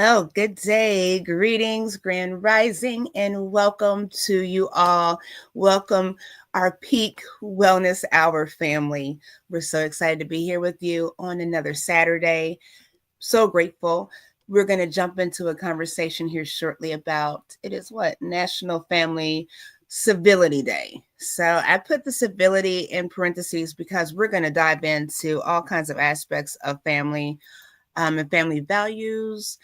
Well, good day, greetings, grand rising, and welcome to you all. Welcome our Peak Wellness Hour family. We're so excited to be here with you on another Saturday. So grateful. We're going to jump into a conversation here shortly about it is what? National Family Civility Day. So I put the civility in parentheses because we're going to dive into all kinds of aspects of family and family values,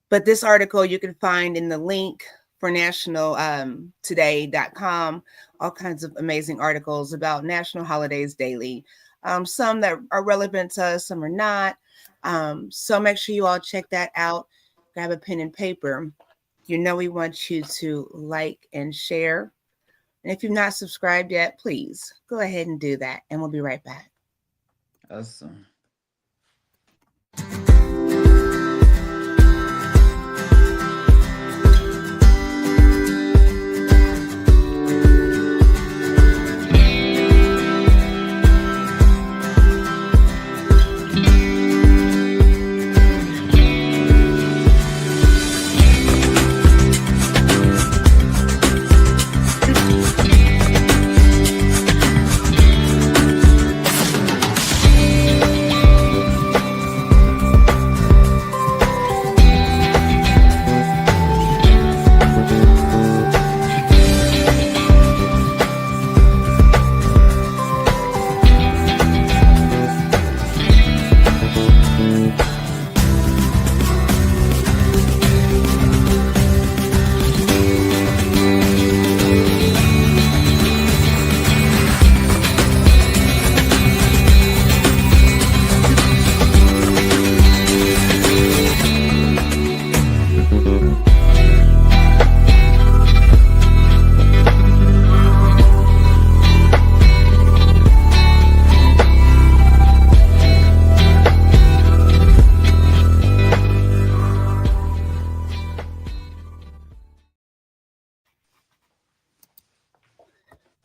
but this article you can find in the link for nationaltoday.com, all kinds of amazing articles about national holidays daily. Some that are relevant to us, some are not. So make sure you all check that out. Grab a pen and paper. You know we want you to like and share. And if you've not subscribed yet, please go ahead and do that. And we'll be right back. Awesome.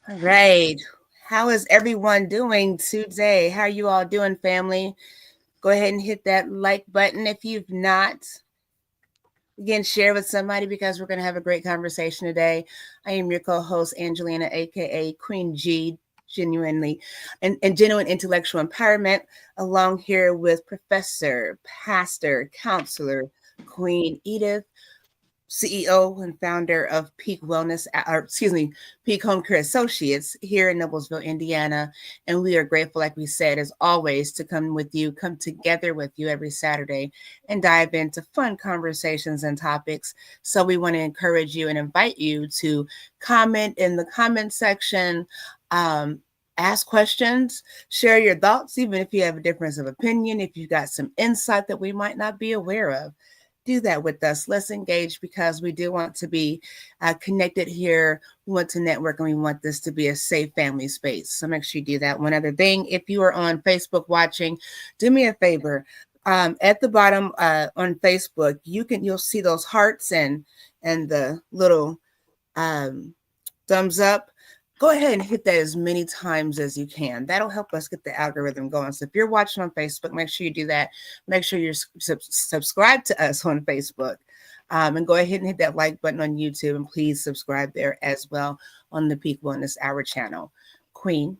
All right. How is everyone doing today? How are you all doing, family? Go ahead and hit that like button if you've not. Again, share with somebody because we're going to have a great conversation today. I am your co-host, Angelina, aka Queen G, genuinely and genuine intellectual empowerment, along here with Professor, Pastor, Counselor, Queen Edith, CEO and founder of Peak Wellness, or excuse me, Peak Home Care Associates here in Noblesville, Indiana. And we are grateful, like we said, as always, to come with you, come together with you every Saturday and dive into fun conversations and topics. So we want to encourage you and invite you to comment in the comment section. Ask questions, share your thoughts, even if you have a difference of opinion, if you got some insight that we might not be aware of, do that with us. Let's engage because we do want to be connected here. We want to network and we want this to be a safe family space. So make sure you do that. One other thing, if you are on Facebook watching, do me a favor. At the bottom on Facebook, you'll see those hearts and the little um, thumbs up. Go ahead and hit that as many times as you can. That'll help us get the algorithm going. So if you're watching on Facebook, make sure you do that. Make sure you're subscribed to us on Facebook. And go ahead and hit that like button on YouTube. And please subscribe there as well on the Peak Wellness Hour channel. Queen.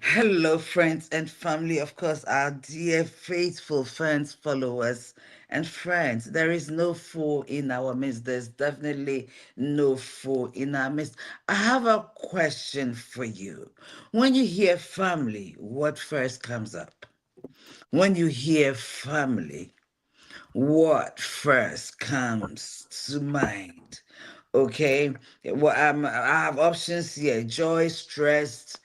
Hello, friends and family. Of course, our dear faithful fans, followers, and friends. There is no foe in our midst. There's definitely no foe in our midst. I have a question for you. When you hear family, what first comes up? When you hear family, what first comes to mind? Okay. Well, I have options here: joy, stress,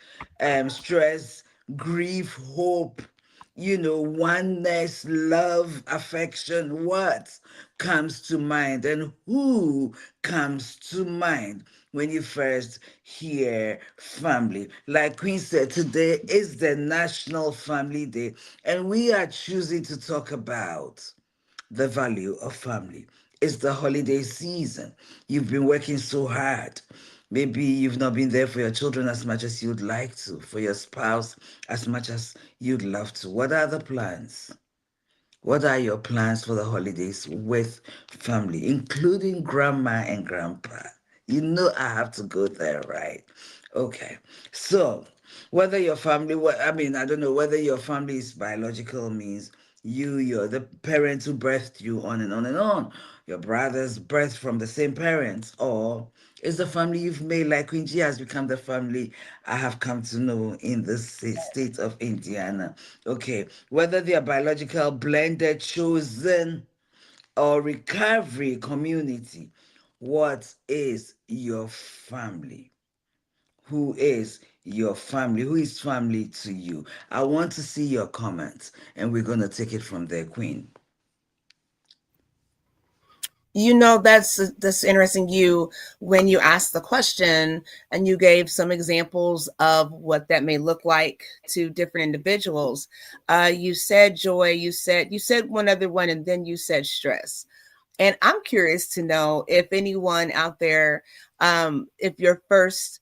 grief, hope. Oneness, love, affection. What comes to mind, and who comes to mind when you first hear family? Like Queen said, today is the National Family Day, and we are choosing to talk about the value of family. It's the holiday season. You've been working so hard. Maybe you've not been there for your children as much as you'd like to, for your spouse as much as you'd love to. What are the plans? What are your plans for the holidays with family, including grandma and grandpa? You know I have to go there, right? Okay. So, whether your family, I mean, I don't know whether your family is biological, means you're the parents who birthed you, on and on and on. Your brothers birthed from the same parents, or is the family you've made, like Queen G has become the family I have come to know in the state of Indiana. Okay, whether they are biological, blended, chosen, or recovery community, what is your family? Who is your family? Who is family to you? I want to see your comments, and we're going to take it from there, Queen. You know, that's interesting. You when you asked the question and you gave some examples of what that may look like to different individuals. You said joy. You said one other one, and then you said stress. And I'm curious to know if anyone out there, if your first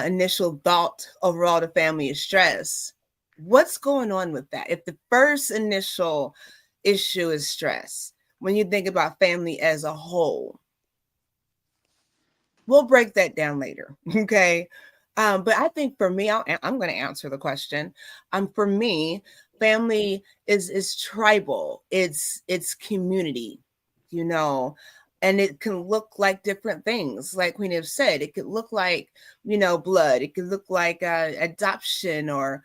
initial thought overall to family is stress, what's going on with that? If the first initial issue is stress, when you think about family as a whole, we'll break that down later. Okay. But I think for me, I'm going to answer the question. For me, family is tribal. It's community, you know, and it can look like different things. Like Queen have said, it could look like, blood. It could look like adoption or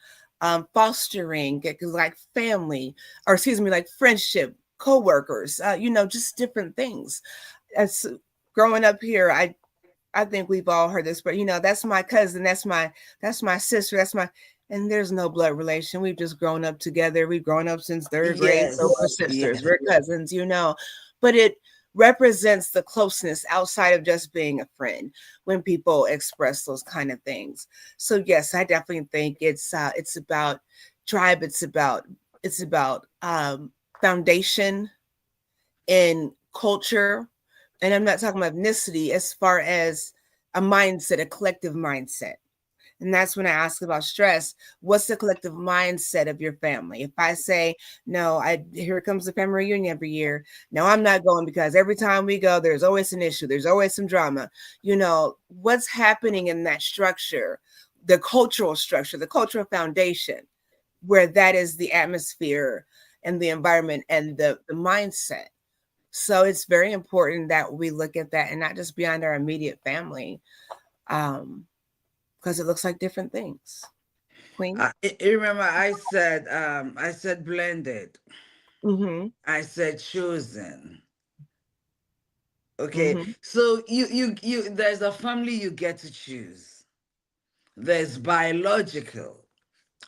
fostering. It could like family, or excuse me, like friendship, co-workers. Just different things. As growing up here, I think we've all heard this, but that's my cousin, that's my sister, and there's no blood relation. We've just grown up together. We've grown up since third grade, so we're Yes, sisters, yes. we're cousins. But it represents the closeness outside of just being a friend when people express those kind of things. So yes, I definitely think it's about tribe. It's about foundation in culture, and I'm not talking about ethnicity, as far as a mindset, a collective mindset. And that's when I ask about stress. What's the collective mindset of your family? If I say, no, here comes the family reunion every year. No, I'm not going because every time we go, there's always an issue. There's always some drama. What's happening in that structure, the cultural structure, the cultural foundation, where that is the atmosphere and the environment and the mindset. So it's very important that we look at that and not just beyond our immediate family, because it looks like different things. Queen? You remember I said blended. Mm-hmm. I said chosen. Okay, Mm-hmm. so you there's a family you get to choose. There's biological,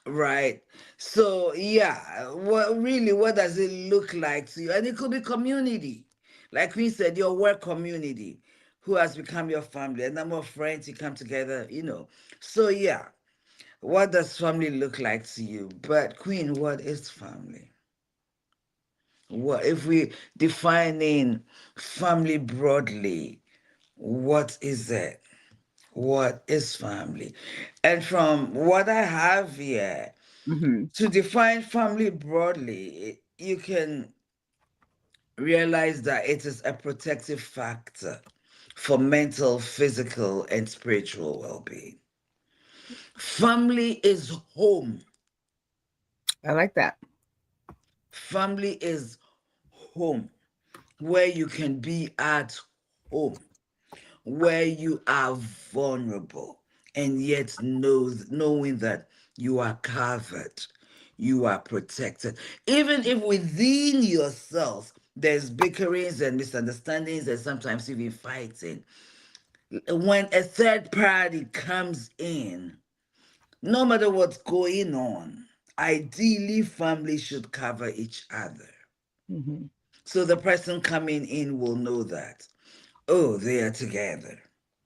right? So yeah, what does it look like to you? And it could be community, like we said, your work community, who has become your family, a number of friends you come together. So yeah, what does family look like to you? But Queen, what is family? What if we defining family broadly? What is it? What is family? And from what I have here, Mm-hmm. to define family broadly, you can realize that it is a protective factor for mental, physical, and spiritual well being. Family is home. I like that. Family is home where you can be at home, where you are vulnerable, and yet knowing that you are covered, you are protected. Even if within yourself there's bickerings and misunderstandings and sometimes even fighting, when a third party comes in, no matter what's going on, ideally family should cover each other. Mm-hmm. So the person coming in will know that, oh, they are together.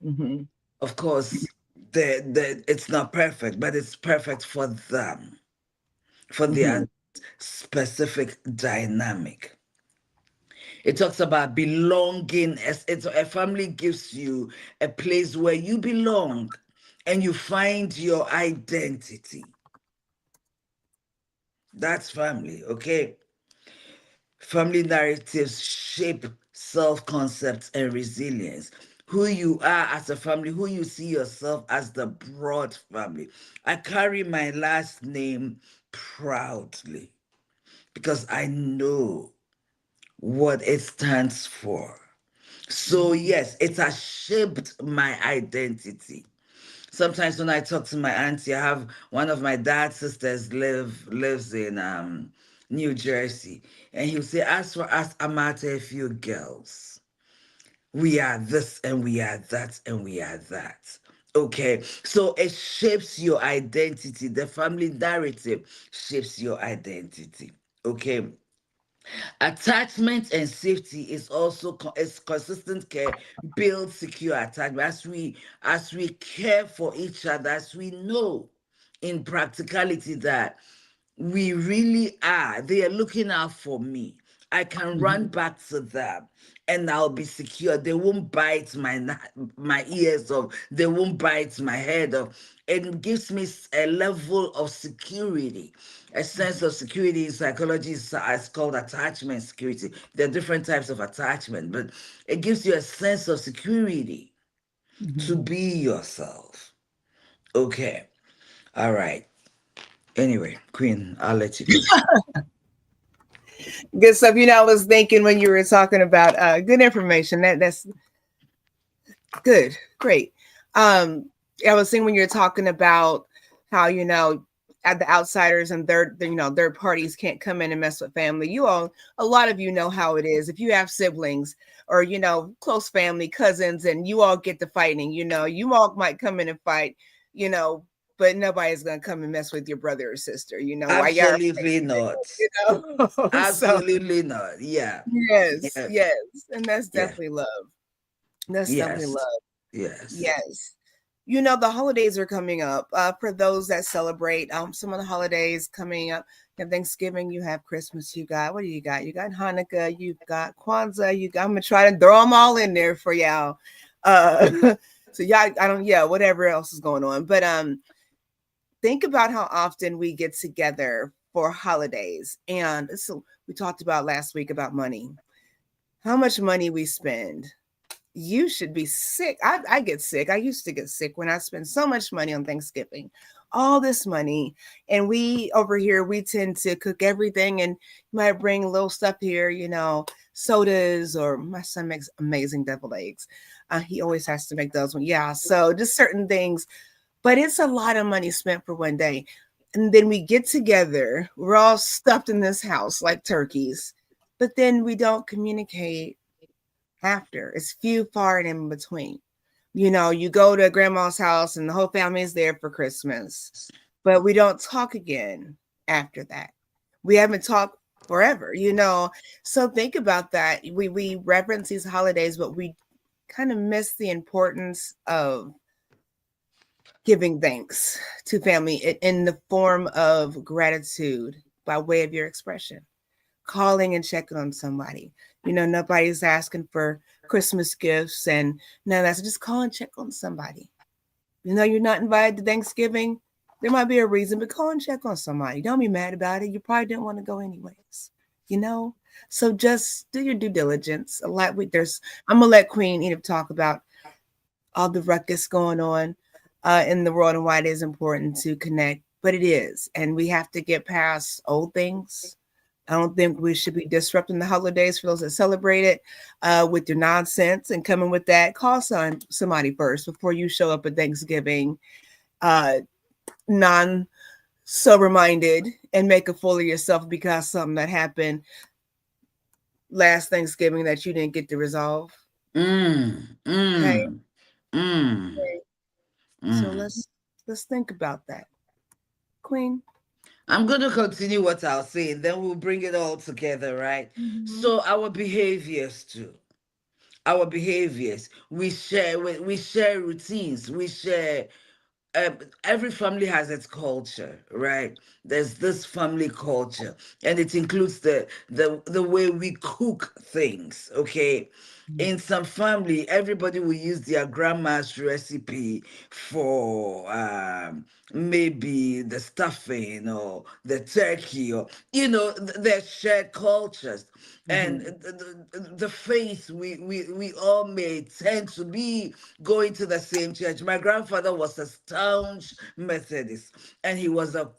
Mm-hmm. Of course, it's not perfect, but it's perfect for them, for Mm-hmm. their specific dynamic. It talks about belonging. As it's a family gives you a place where you belong and you find your identity. That's family, okay? Family narratives shape self concepts and resilience. Who you are as a family, who you see yourself as the broad family. I carry my last name proudly because I know what it stands for. So, yes, it has shaped my identity. Sometimes when I talk to my auntie, I have one of my dad's sisters lives in New Jersey, and he'll say, "As for us Amate few girls, we are this and we are that and we are that." Okay, so it shapes your identity. The family narrative shapes your identity. Okay, attachment and safety is also is consistent care builds secure attachment. As we care for each other, as we know in practicality that we really are, they are looking out for me. I can run back to them and I'll be secure. They won't bite my ears off. They won't bite my head off. It gives me a level of security, a sense of security. In psychology is called attachment security. There are different types of attachment, but it gives you a sense of security to Mhm. be yourself. Okay. All right. Anyway, Queen, I'll let you go. Good stuff. I was thinking when you were talking about good information. That's good. Great. Um, I was saying when you're talking about how, at the outsiders and third parties can't come in and mess with family. A lot of you know how it is. If you have siblings or, close family, cousins, and you all get to fighting, you all might come in and fight, you know, but nobody's going to come and mess with your brother or sister, why y'all, Absolutely not. so Absolutely not. Yeah. yes, Yeah. yes. And that's Yeah. definitely love. That's definitely Yes. love. Yes. Yes. The holidays are coming up. For those that celebrate, some of the holidays coming up. You have Thanksgiving, you have Christmas, you got, what do you got? You got Hanukkah, you've got Kwanzaa, I'm gonna try to throw them all in there for y'all. So y'all, yeah, whatever else is going on. But think about how often we get together for holidays. And so we talked about last week about money, how much money we spend. You should be sick. I get sick. I used to get sick when I spend so much money on Thanksgiving, all this money. And we over here, we tend to cook everything and might bring a little stuff here, sodas, or my son makes amazing deviled eggs. He always has to make those one. Yeah. So just certain things, but it's a lot of money spent for one day. And then we get together, we're all stuffed in this house like turkeys, but then we don't communicate after. It's few, far, and in between. You go to grandma's house and the whole family is there for Christmas, but we don't talk again after that. We haven't talked forever. So think about that. We reverence these holidays, but we kind of miss the importance of giving thanks to family in the form of gratitude by way of your expression, calling and checking on somebody. Nobody's asking for Christmas gifts and none of that. So just call and check on somebody. You're not invited to Thanksgiving. There might be a reason, but call and check on somebody. Don't be mad about it. You probably didn't want to go anyways. You know? So just do your due diligence. A lot I'm gonna let Queen Edith talk about all the ruckus going on in the world and why it is important to connect. But it is, and we have to get past old things. I don't think we should be disrupting the holidays for those that celebrate it with your nonsense and coming with that. Call somebody first before you show up at Thanksgiving, uh, non sober minded, and make a fool of yourself because something that happened last Thanksgiving that you didn't get to resolve. Mm, Okay, mm, mm, okay. So mm. let's think about that, Queen. I'm going to continue what I'll say, and then we'll bring it all together, right? Mm-hmm. So our behaviors too. Our behaviors. We share routines. We share every family has its culture, right? there's this family culture, and it includes the way we cook things. Okay, in some family, everybody will use their grandma's recipe for maybe the stuffing or the turkey, or their shared cultures. And Mhm. the faith we all may tend to be going to the same church. My grandfather was a staunch Methodist, and he was the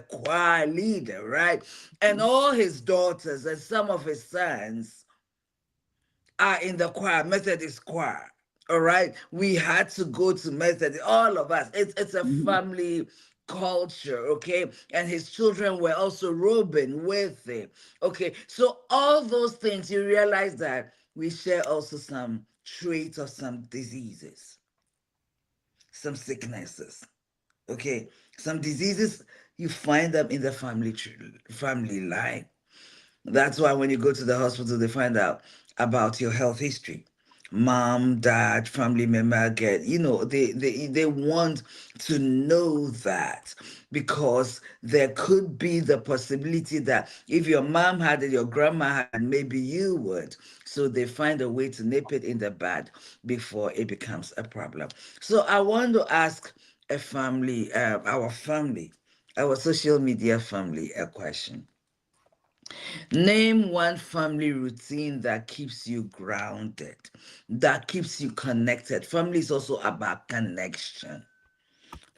choir leader, right? And all his daughters and some of his sons are in the choir, Methodist choir. All right. We had to go to Methodist, all of us. It's a Mhm. family culture, okay? And his children were also robing with him. Okay. So all those things, you realize that we share also some traits of some diseases, some sicknesses. Okay. Some diseases, you find them in the family line. That's why when you go to the hospital, they find out about your health history. Mom, dad, family member get, they want to know that, because there could be the possibility that if your mom had it, your grandma had it, maybe you would. So they find a way to nip it in the bud before it becomes a problem. So I want to ask our social media family, a question. Name one family routine that keeps you grounded, that keeps you connected. Family is also about connection.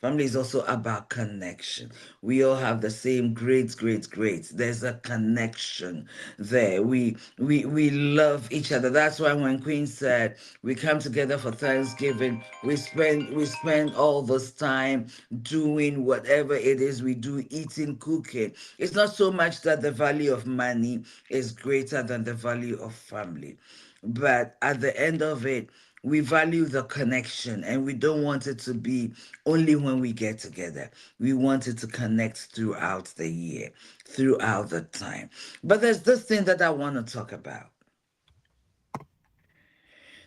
Family is also about connection. We all have the same grades. There's a connection there. We love each other. That's why when Queen said we come together for Thanksgiving, we spend all this time doing whatever it is we do, eating, cooking. It's not so much that the value of money is greater than the value of family. But at the end of it, we value the connection, and we don't want it to be only when we get together. We want it to connect throughout the year, throughout the time. But there's this thing that I want to talk about.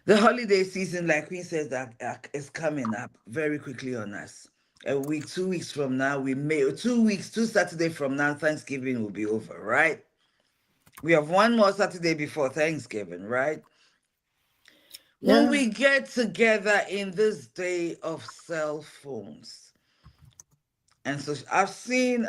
The holiday season, like Queen says, that is coming up very quickly on us. A week, 2 weeks from now, 2 weeks, 2 Saturday from now, Thanksgiving will be over, right? We have one more Saturday before Thanksgiving, right? When Yeah. we get together in this day of cell phones, and so I've seen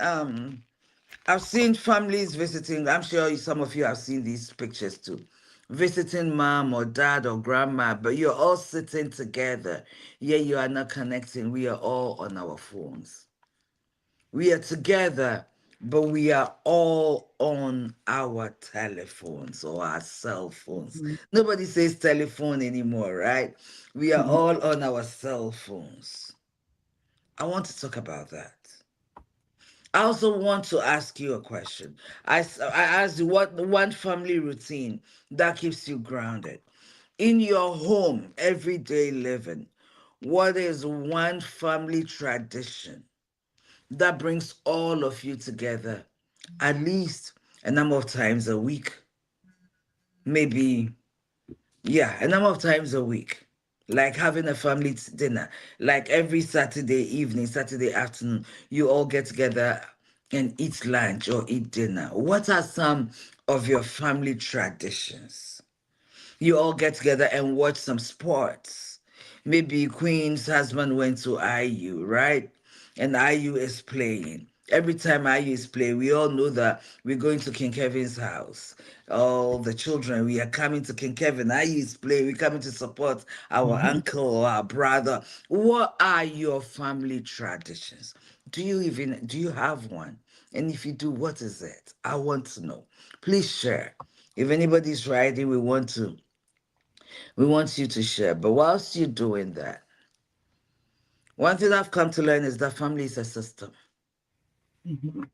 families visiting. I'm sure some of you have seen these pictures too, visiting mom or dad or grandma, but you're all sitting together. Yeah, you are not connecting. We are all on our phones. We are together, but we are all on our telephones or our cell phones. Mhm. Nobody says telephone anymore, right? We are Mhm. all on our cell phones. I want to talk about that. I also want to ask you a question. I asked you what one family routine that keeps you grounded. In your home, everyday living, what is one family tradition that brings all of you together at least a number of times a week? Maybe, yeah, a number of times a week. Like having a family dinner, like every Saturday evening, Saturday afternoon, you all get together and eat lunch or eat dinner. What are some of your family traditions? You all get together and watch some sports. Maybe Queen's husband went to IU, right? And IU is playing. Every time IU is playing, we all know that we're going to King Kevin's house. All the children, we are coming to King Kevin. IU is playing. We're coming to support our Mhm. uncle or our brother. What are your family traditions? Do you have one? And if you do, what is it? I want to know. Please share. If anybody's writing, we want you to share. But whilst you're doing that, one thing I've come to learn is that family is a system. Mhm.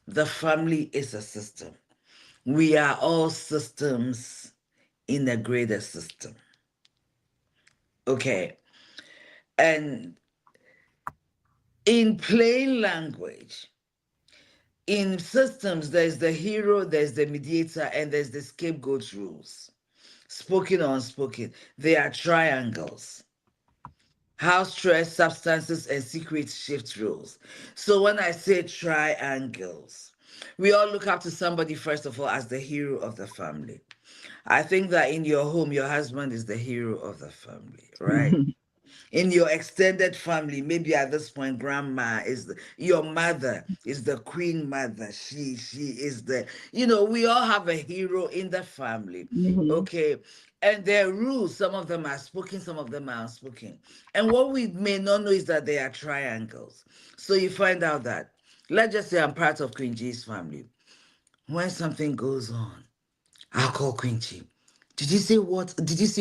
The family is a system. We are all systems in a greater system. Okay. And in plain language, in systems, there's the hero, there's the mediator, and there's the scapegoat rules. Spoken or unspoken. They are triangles. How stress, substances, and secrets shift roles. So when I say triangles, we all look up to somebody, first of all, as the hero of the family. I think that in your home, your husband is the hero of the family, right? In your extended family, maybe at this point, grandma is your mother is the queen mother. She is the, we all have a hero in the family. Mm-hmm. Okay. And their rules, some of them are spoken, some of them are unspoken. And what we may not know is that they are triangles. So you find out that, let's just say I'm part of Queen G's family. When something goes on, I'll call Quincy. Did you see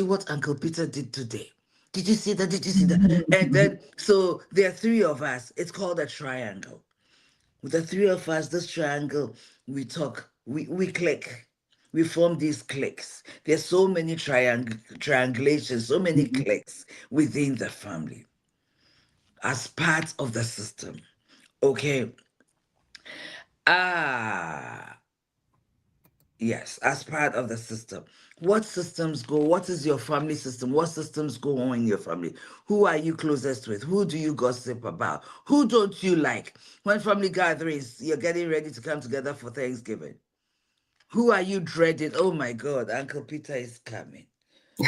what Uncle Peter did today? Did you see that? Did you see that? And then so there are three of us. It's called a triangle. With the three of us, this triangle, we talk, we click. We form these cliques. There's so many triangulations, so many cliques within the family as part of the system. Okay. Ah, yes, as part of the system. What systems go? What is your family system? What systems go on in your family? Who are you closest with? Who do you gossip about? Who don't you like? When family gatherings, you're getting ready to come together for Thanksgiving. Who are you dreading? Oh my God, Uncle Peter is coming.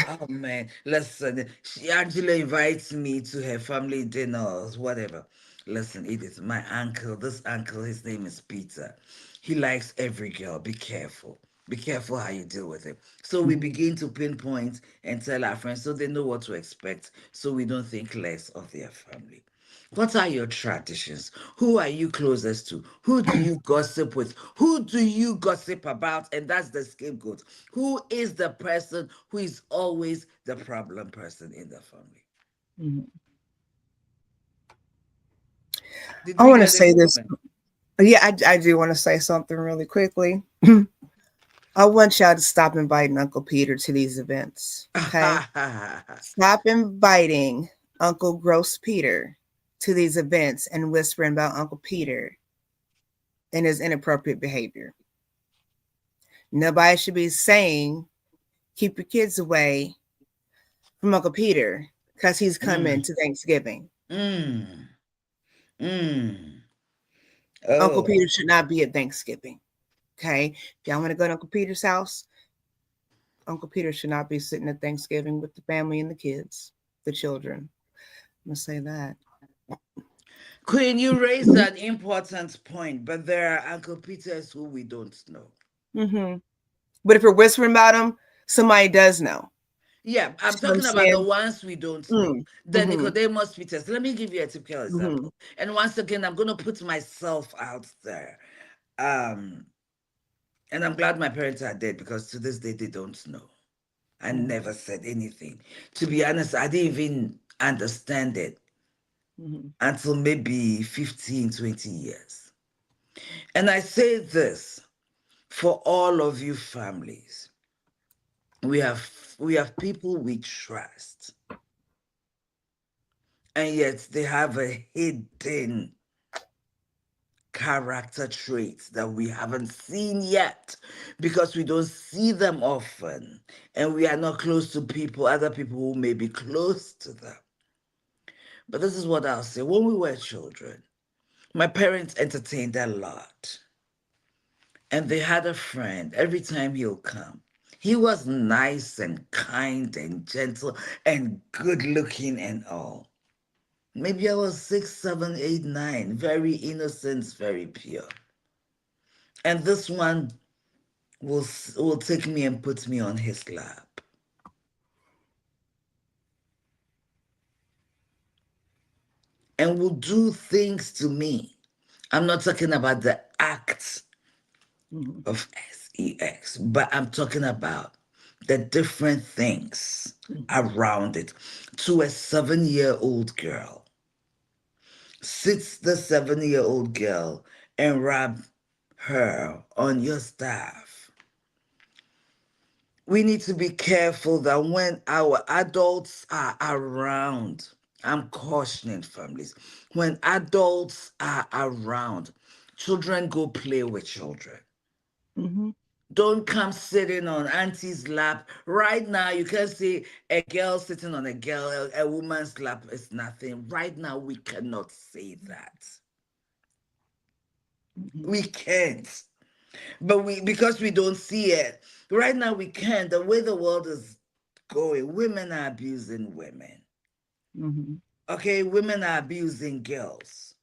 Oh man, listen, Angela invites me to her family dinner or whatever. Listen, Edith, my uncle, this uncle, his name is Peter. He likes every girl. Be careful. Be careful how you deal with him. So we Mm-hmm. begin to pinpoint and tell our friends so they know what to expect so we don't think less of their family. What are your traditions? Who are you closest to? Who do you gossip with? Who do you gossip about? And that's the scapegoat. Who is the person who is always the problem person in the family? Mm-hmm. Did I we want to get say any this. comment? Yeah, I do want to say something really quickly. I want y'all to stop inviting Uncle Peter to these events. Okay? Stop inviting Uncle Gross Peter to these events and whispering about Uncle Peter and his inappropriate behavior. Nobody should be saying, keep your kids away from Uncle Peter because he's coming Mm, to Thanksgiving. mm, mm. Uncle Oh, Peter should not be at Thanksgiving. Okay? If y'all want to go to Uncle Peter's house, Uncle Peter should not be sitting at Thanksgiving with the family and the kids, the children. I'm going to say that. Queen, you raised an important point, but there are Uncle Peters who we don't know. Mm-hmm. But if you're whispering about him, somebody does know. Yeah, I'm See what I'm talking about the saying? ones we don't know. Mm. The Mm-hmm. Nicodemus Peters. Let me give you a typical Mm-hmm. example. And once again, I'm going to put myself out there. Um, and I'm glad my parents are dead because to this day they don't know. I never said anything. To be honest, I didn't even understand it Mm-hmm. until maybe 15, 20 years. And I say this for all of you families. We have people we trust, and yet they have a hidden character traits that we haven't seen yet because we don't see them often and we are not close to people, other people who may be close to them. But this is what I'll say. When we were children, my parents entertained a lot, and they had a friend. Every time he'll come, he was nice and kind and gentle and good looking and all. Maybe I was 6, 7, 8, 9, very innocent, very pure. And this one will take me and put me on his lap and will do things to me. I'm not talking about the act Mm-hmm. of sex, but I'm talking about the different things Mm-hmm. around it. To a 7-year-old girl, sits the 7-year-old girl and rub her on your staff. We need to be careful that when our adults are around, I'm cautioning families, when adults are around, children go play with children. Mm-hmm. Don't come sitting on auntie's lap. Right now, you can see a girl sitting on a woman's lap is nothing. Right now, we cannot say that. Mhm. We can't. But because we don't see it. Right now, we can't. The way the world is going, women are abusing women. Mhm. Okay, women are abusing girls.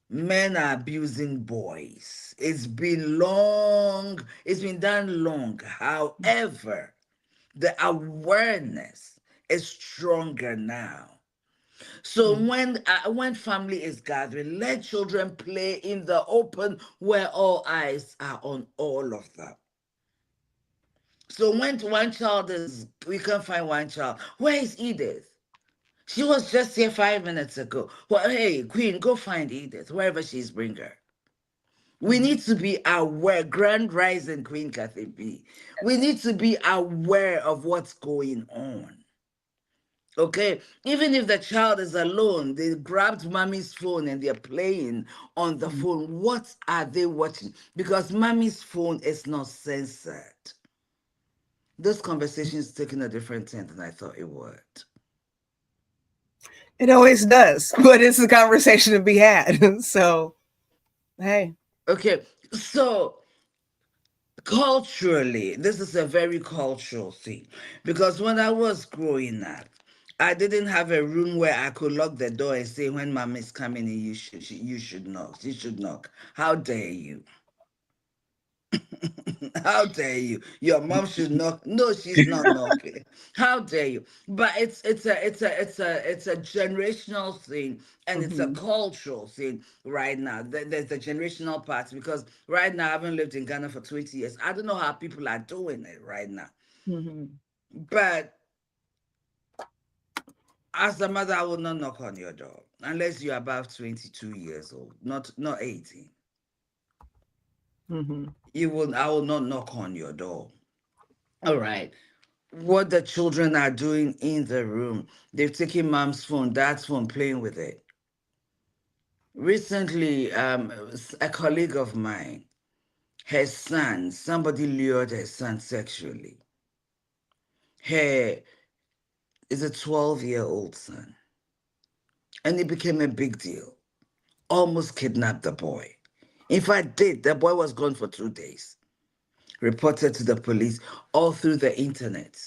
Men are abusing boys. It's been long. It's been done long. However, the awareness is stronger now. So Mhm. when family is gathering, let children play in the open where all eyes are on all of them. So when one child is, we can find one child. Where is Edith? She was just here 5 minutes ago. Well, hey, Queen, go find Edith, wherever she's, bring her. We Mhm. need to be aware, Grand Rising Queen Cathy B. We Yes. need to be aware of what's going on. Okay, even if the child is alone, they grabbed mommy's phone and they're playing on the Mhm. phone. What are they watching? Because mommy's phone is not censored. This conversation is taking a different turn than I thought it would. It always does, but it's a conversation to be had. So, hey. Okay, so culturally, this is a very cultural thing because when I was growing up, I didn't have a room where I could lock the door and say, when mom is coming in, you should knock. She should knock. How dare you? How dare you? Your mom should knock. No, she's not knocking. How dare you? But it's a generational thing and it's a Mhm. cultural thing right now. There's the generational part because right now I haven't lived in Ghana for 20 years. I don't know how people are doing it right now. Mhm. But as a mother, I will not knock on your door unless you're above 22 years old, not 18. Mhm. I will not knock on your door. All right. What the children are doing in the room. They've taken mom's phone, dad's phone, playing with it. Recently, a colleague of mine, her son, somebody lured her son sexually. Her is a 12-year-old son. And it became a big deal. Almost kidnapped the boy. In fact, the boy was gone for 2 days. Reported to the police all through the internet,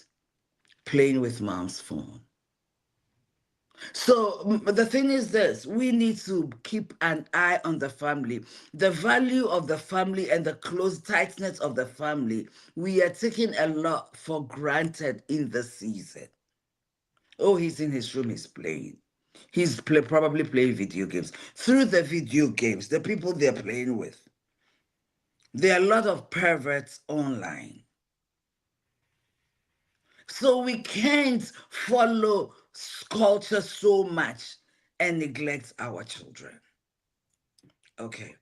playing with mom's phone. So the thing is this, we need to keep an eye on the family. The value of the family and the close tightness of the family, we are taking a lot for granted in the season. Oh, he's in his room, he's playing. Probably playing video games. Through the video games, the people they're playing with, there are a lot of perverts online. So we can't follow culture so much and neglect our children. Okay.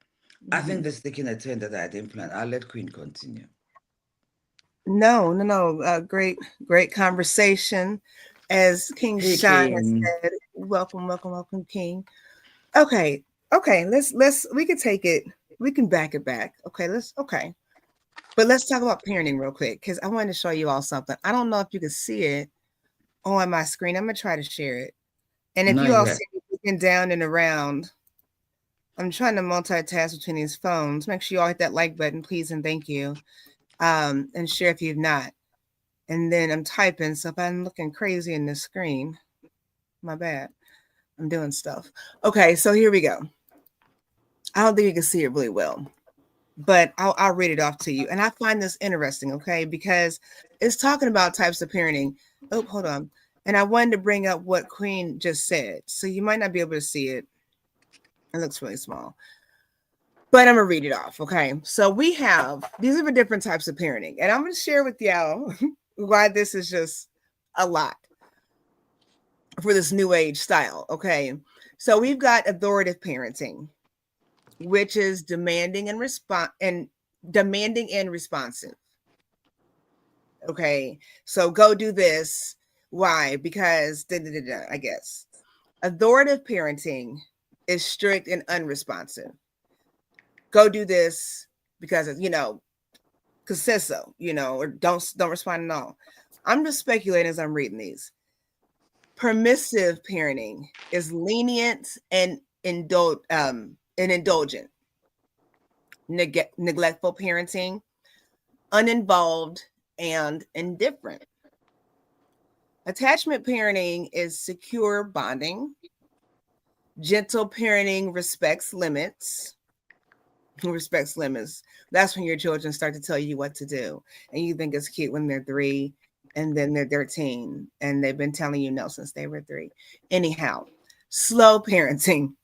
I think Mhm. this taking a turn that I didn't plan. I'll let Queen continue. No, no, no. Great conversation. As King Hey, Sean has King. said, welcome, welcome, welcome, King. Okay, okay. Let's we can take it. We can back it back. Okay. But let's talk about parenting real quick because I wanted to show you all something. I don't know if you can see it on my screen. I'm gonna try to share it. And if Not you all yet. see me looking down and around, I'm trying to multitask between these phones. Make sure you all hit that like button, please, and thank you. And share if you've not. And then I'm typing, so if I'm looking crazy in the screen, my bad. I'm doing stuff. Okay, so here we go. I don't think you can see it really well, but I'll read it off to you. And I find this interesting, okay, because it's talking about types of parenting. Oh, hold on. And I wanted to bring up what Queen just said. So you might not be able to see it. It looks really small. But I'm gonna read it off. Okay. So we have these are the different types of parenting. And I'm gonna share with y'all why this is just a lot for this new age style. Okay. So we've got authoritative parenting, which is demanding and responsive. Okay. So go do this. Why? Because I guess. Authoritative parenting is strict and unresponsive. Go do this because of, because says so, or don't respond at all. I'm just speculating as I'm reading these. Permissive parenting is lenient and indulgent. Neglectful parenting, uninvolved and indifferent. Attachment parenting is secure bonding. Gentle parenting respects limits. Who respects limits? That's when your children start to tell you what to do, and you think it's cute when they're 3, and then they're 13, and they've been telling you no since they were 3. Anyhow, slow parenting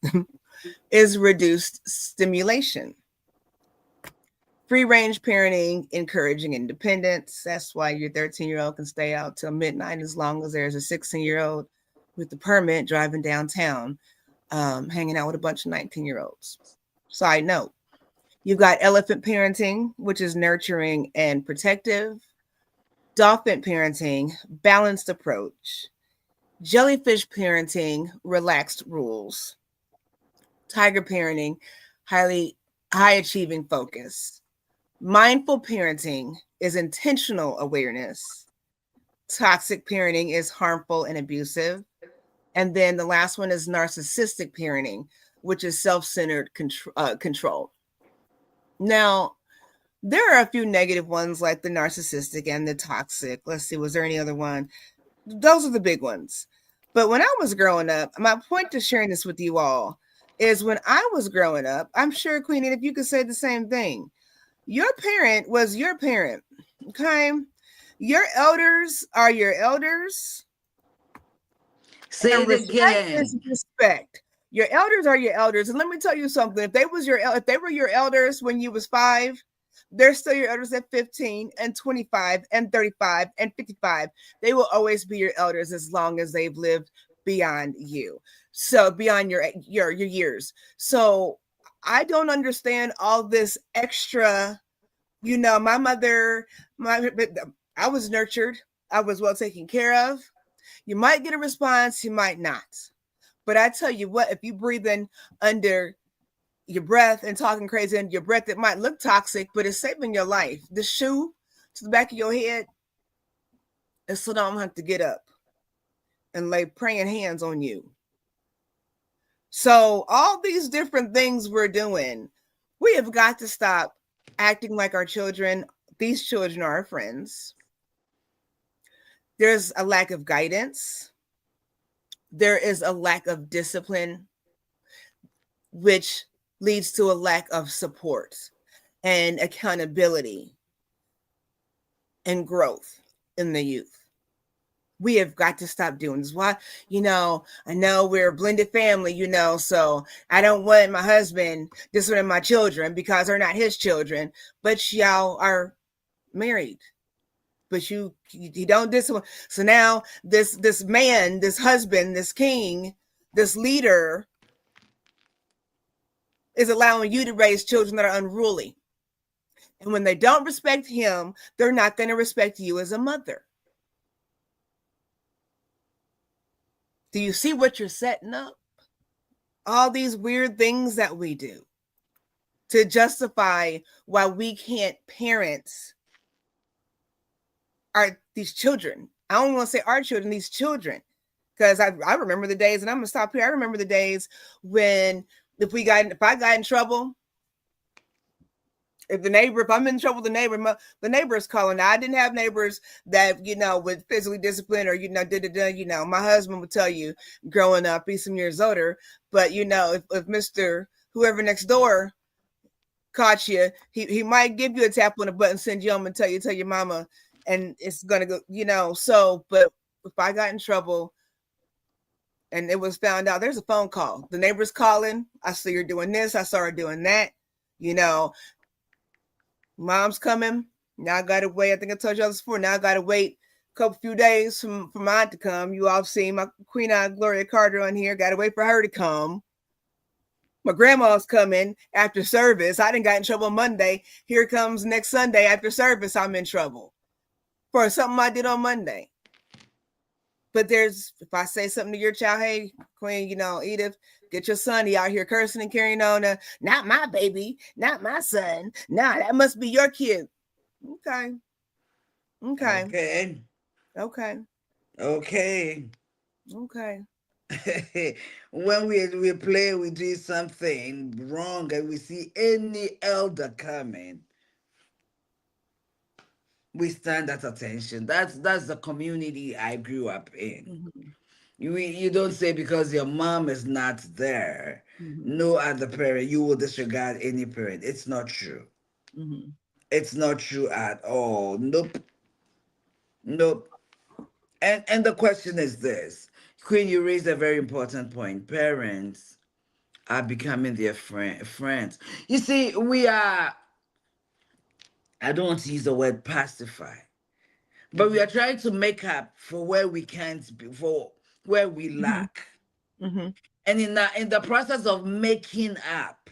is reduced stimulation. Free range parenting, encouraging independence. That's why your 13-year-old can stay out till midnight as long as there's a 16-year-old with the permit driving downtown, hanging out with a bunch of 19-year-olds. Side note, you've got elephant parenting, which is nurturing and protective. Dolphin parenting, balanced approach. Jellyfish parenting, relaxed rules. Tiger parenting, high achieving focus. Mindful parenting is intentional awareness. Toxic parenting is harmful and abusive. And then the last one is narcissistic parenting, which is self-centered control. Now, there are a few negative ones like the narcissistic and the toxic. Let's see, was there any other one? Those are the big ones. But when I was growing up, my point to sharing this with you all is when I was growing up, I'm sure, Queenie, if you could say the same thing, your parent was your parent, okay? Your elders are your elders. Say And it respect is again. respect. Your elders are your elders. And let me tell you something. If they were your elders when you was 5, they're still your elders at 15 and 25 and 35 and 55. They will always be your elders as long as they've lived beyond you. So beyond your years. So I don't understand all this extra, my mother, I was nurtured. I was well taken care of. You might get a response, you might not. But I tell you what, if you breathe in under your breath and talking crazy under your breath, it might look toxic, but it's saving your life. The shoe to the back of your head is so don't have to get up and lay praying hands on you. So all these different things we're doing, we have got to stop acting like our children. These children are our friends. There's a lack of guidance. There is a lack of discipline, which leads to a lack of support and accountability and growth in the youth. We have got to stop doing this. Why? I know we're a blended family, so I don't want my husband disciplining my children because they're not his children, but y'all are married. But you don't discipline. So now this man, this husband, this king, this leader is allowing you to raise children that are unruly. And when they don't respect him, they're not going to respect you as a mother. Do you see what you're setting up? All these weird things that we do to justify why we can't parent these children. I don't want to say our children, these children. Because I remember the days, and I'm going to stop here. I remember the days when if I got in trouble, if I'm in trouble, the neighbor is calling. Now, I didn't have neighbors that, would physically discipline or, my husband would tell you growing up, he's some years older, but, if Mr. whoever next door caught you, he might give you a tap on the butt and send you home and tell your mama, and it's going to go, so, but if I got in trouble and it was found out, there's a phone call. The neighbor's calling. I see her doing this. I saw her doing that, mom's coming. Now I got to wait. I think I told you all this before. Now I got to wait a few days for my aunt to come. You all seen my Queen Aunt Gloria Carter on here. Got to wait for her to come. My grandma's coming after service. I didn't got in trouble Monday. Here comes next Sunday after service. I'm in trouble for something I did on Monday. But if I say something to your child, hey, Queen, Edith, get your son. He out here cursing and carrying on. Not my baby, not my son. Nah, that must be your kid. Okay. Okay. Okay. Okay. Okay. Okay. When we play, we do something wrong, and we see any elder coming, we stand at attention. That's the community I grew up in. Mm-hmm. You don't say because your mom is not there, Mm-hmm. no other parent, you will disregard any parent. It's not true. Mm-hmm. It's not true at all. Nope. Nope. And the question is this. Queen, you raised a very important point. Parents are becoming their friends. You see, we are, I don't want to use the word pacify, but we are trying to make up for where we can't be, for where we Mm-hmm. lack. Mm-hmm. And in the process of making up,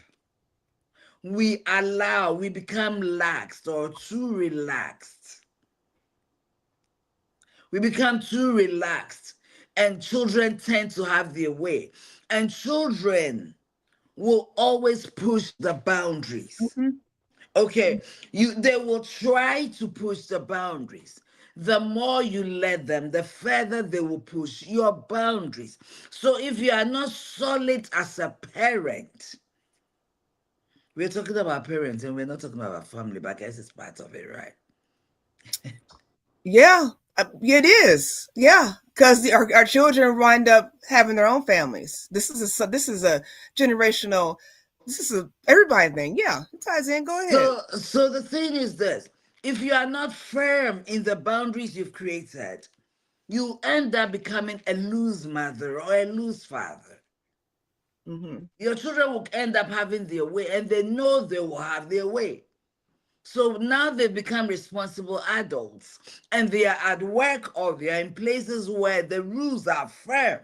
we become laxed or too relaxed. We become too relaxed, and children tend to have their way. And children will always push the boundaries. Mm-hmm. Okay, they will try to push the boundaries. The more you let them, the further they will push your boundaries. So if you are not solid as a parent, we're talking about parents and we're not talking about family, but I guess it's part of it, right? Yeah, it is. Yeah, because our children wind up having their own families. This is a generational. This is a everybody thing. Yeah, it ties in. Go ahead. So the thing is this: if you are not firm in the boundaries you've created, you end up becoming a loose mother or a loose father. Mm-hmm. Your children will end up having their way, and they know they will have their way. So now they become responsible adults, and they are at work or they are in places where the rules are firm.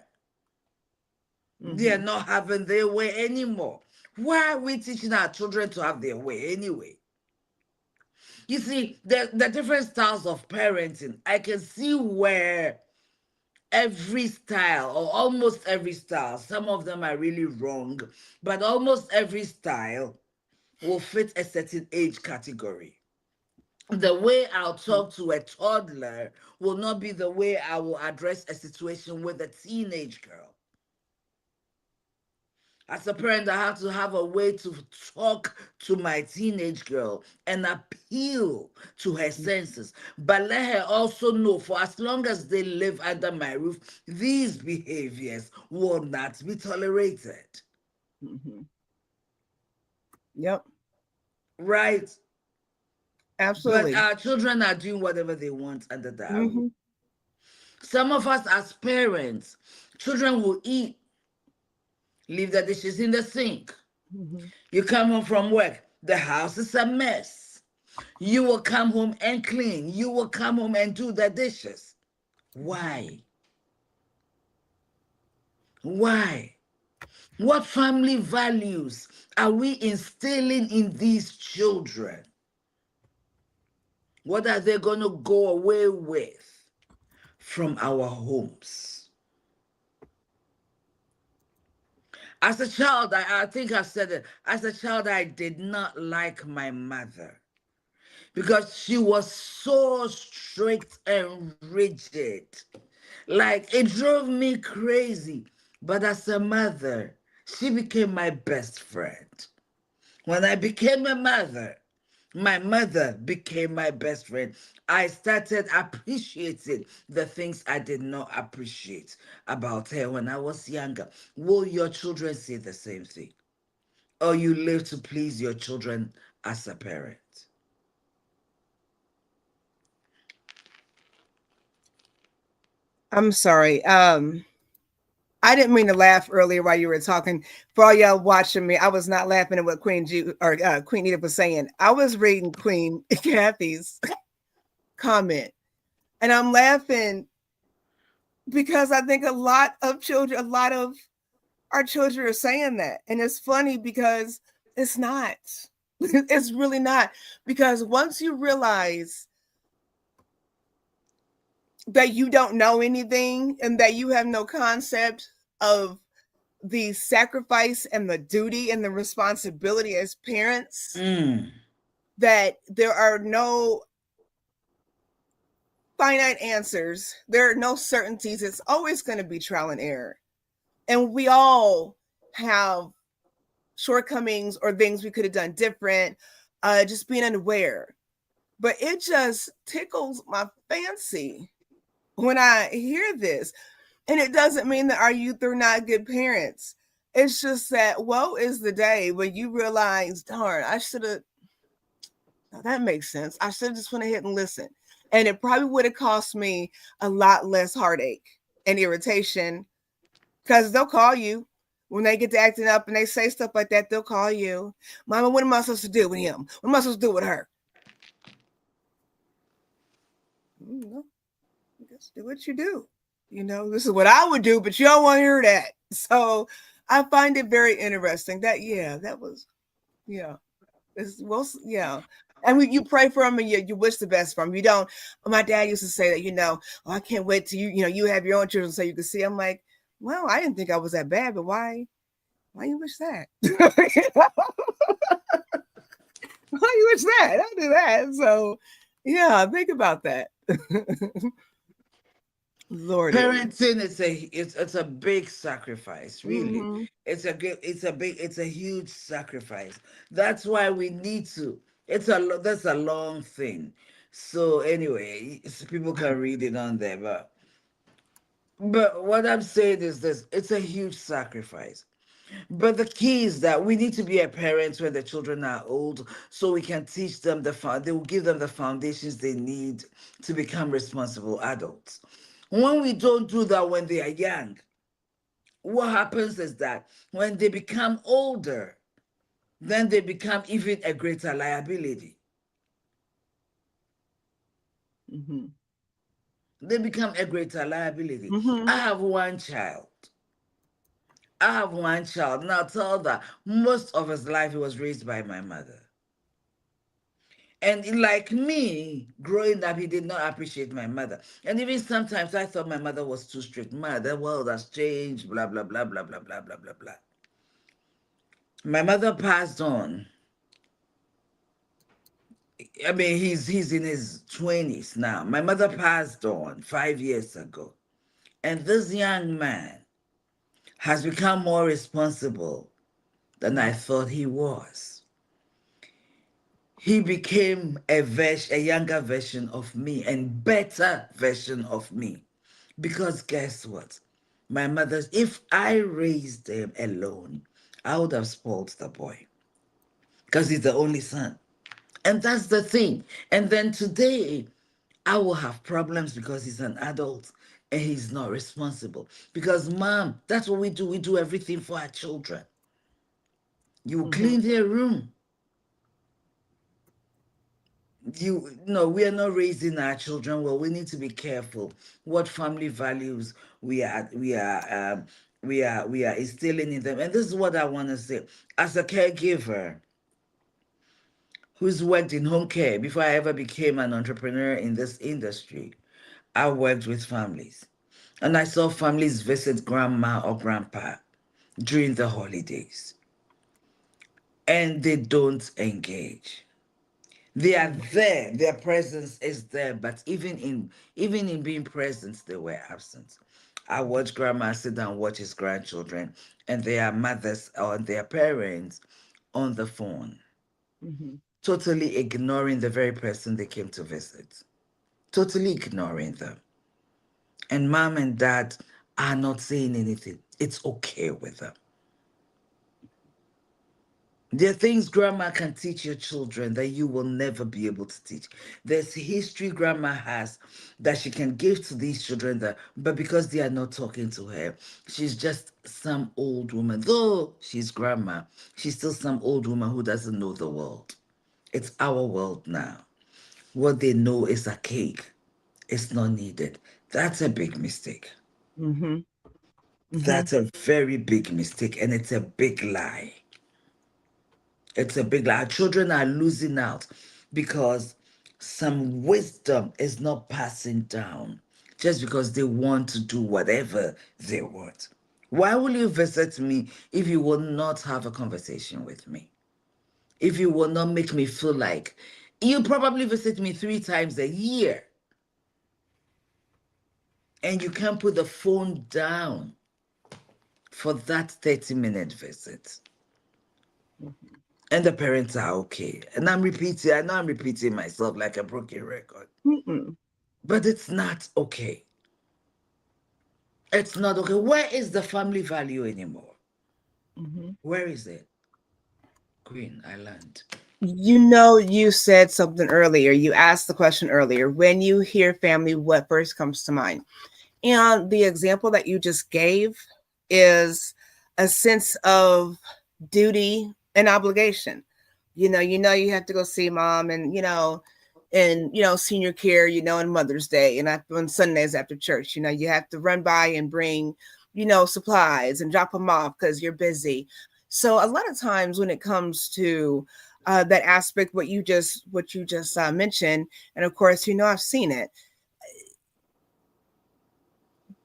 They are Mm-hmm. not having their way anymore. Why are we teaching our children to have their way anyway? You see, the different styles of parenting, I can see where every style, or almost every style, some of them are really wrong, but almost every style will fit a certain age category. The way I'll talk to a toddler will not be the way I will address a situation with a teenage girl. As a parent, I have to have a way to talk to my teenage girl and appeal to her senses, but let her also know for as long as they live under my roof, these behaviors will not be tolerated. Mm-hmm. Yep. Right? But Absolutely. our children are doing whatever they want under that roof. Mm-hmm. Some of us, as parents, children will eat, leave the dishes in the sink. Mm-hmm. You come home from work, the house is a mess. You will come home and clean. You will come home and do the dishes. Mm-hmm. Why? Why? What family values are we instilling in these children? What are they going to go away with from our homes? As a child, I think I've said it. As a child, I did not like my mother because she was so strict and rigid. Like, it drove me crazy. But as a mother, she became my best friend. When I became a mother, my mother became my best friend. I started appreciating the things I did not appreciate about her when I was younger. Will your children say the same thing? Or you live to please your children as a parent? I'm sorry. I didn't mean to laugh earlier while you were talking. For all y'all watching me, I was not laughing at what Queen Edith was saying. I was reading Queen Kathy's comment, and I'm laughing because I think a lot of our children are saying that, and it's funny because it's not. It's really not, because once you realize that you don't know anything and that you have no concept of the sacrifice and the duty and the responsibility as parents, Mm. that there are no finite answers. There are no certainties. It's always going to be trial and error. And we all have shortcomings or things we could have done different, just being unaware. But it just tickles my fancy when I hear this. And it doesn't mean that our youth are not good parents. It's just that woe is the day when you realize, darn, I should have. Now that makes sense. I should have just went ahead and listened. And it probably would have cost me a lot less heartache and irritation because they'll call you when they get to acting up and they say stuff like that. They'll call you, Mama, what am I supposed to do with him? What am I supposed to do with her? No, just do what you do. This is what I would do, but you don't want to hear that. So I find it very interesting that, yeah, that was, yeah. Well, yeah. And you pray for them and you wish the best for them. You don't. My dad used to say that, oh, I can't wait till you have your own children so you can see. I'm like, well, I didn't think I was that bad, but why you wish that? Why you wish that? I do that. So, yeah, think about that. Lordy. Parenting is it's a big sacrifice, really. Mm-hmm. It's a huge sacrifice. That's why we need to. That's a long thing. So anyway, people can read it on there, but what I'm saying is this: it's a huge sacrifice. But the key is that we need to be a parent when the children are old, so we can teach them they will give them the foundations they need to become responsible adults. When we don't do that when they are young, what happens is that when they become older, then they become even a greater liability. Mm-hmm. They become a greater liability. Mm-hmm. I have one child. I have one child. Now tell that most of his life he was raised by my mother. And like me, growing up, he did not appreciate my mother. And even sometimes I thought my mother was too strict. The world has changed, blah, blah, blah, blah, blah, blah, blah, blah, blah. My mother passed on. I mean, he's in his 20s now. My mother passed on 5 years ago. And this young man has become more responsible than I thought he was. He became a younger version of me and better version of me. Because guess what? If I raised him alone, I would have spoiled the boy. Because he's the only son. And that's the thing. And then today, I will have problems because he's an adult and he's not responsible. Because, mom, that's what we do. We do everything for our children. You Mm-hmm. clean their room. No, we are not raising our children well. We need to be careful what family values we are instilling in them. And this is what I want to say. As a caregiver who's worked in home care before I ever became an entrepreneur in this industry, I worked with families. And I saw families visit grandma or grandpa during the holidays. And they don't engage. They are there, their presence is there, but even in being present, they were absent. I watch grandma sit down watch his grandchildren and their mothers or their parents on the phone, Mm-hmm. totally ignoring the very person they came to visit. Totally ignoring them. And mom and dad are not saying anything. It's okay with them. There are things grandma can teach your children that you will never be able to teach. There's history grandma has that she can give to these children but because they are not talking to her, she's just some old woman. Though she's grandma, she's still some old woman who doesn't know the world. It's our world now. What they know is a cake. It's not needed. That's a big mistake. Mm-hmm. Mm-hmm. That's a very big mistake, and it's a big lie. It's a big lie. Our children are losing out because some wisdom is not passing down just because they want to do whatever they want. Why will you visit me if you will not have a conversation with me? If you will not make me feel like you probably visit me 3 times a year. and you can't put the phone down for that 30-minute visit. And the parents are okay. And I know I'm repeating myself like a broken record, Mm-mm. but it's not okay. It's not okay. Where is the family value anymore? Mm-hmm. Where is it? Queen, I learned. You know, you said something earlier. You asked the question earlier. When you hear family, what first comes to mind? And the example that you just gave is a sense of duty and obligation. You have to go see mom and senior care, and Mother's Day and on Sundays after church, you have to run by and bring, supplies and drop them off because you're busy. So a lot of times when it comes to that aspect, what you just mentioned, and of course, I've seen it.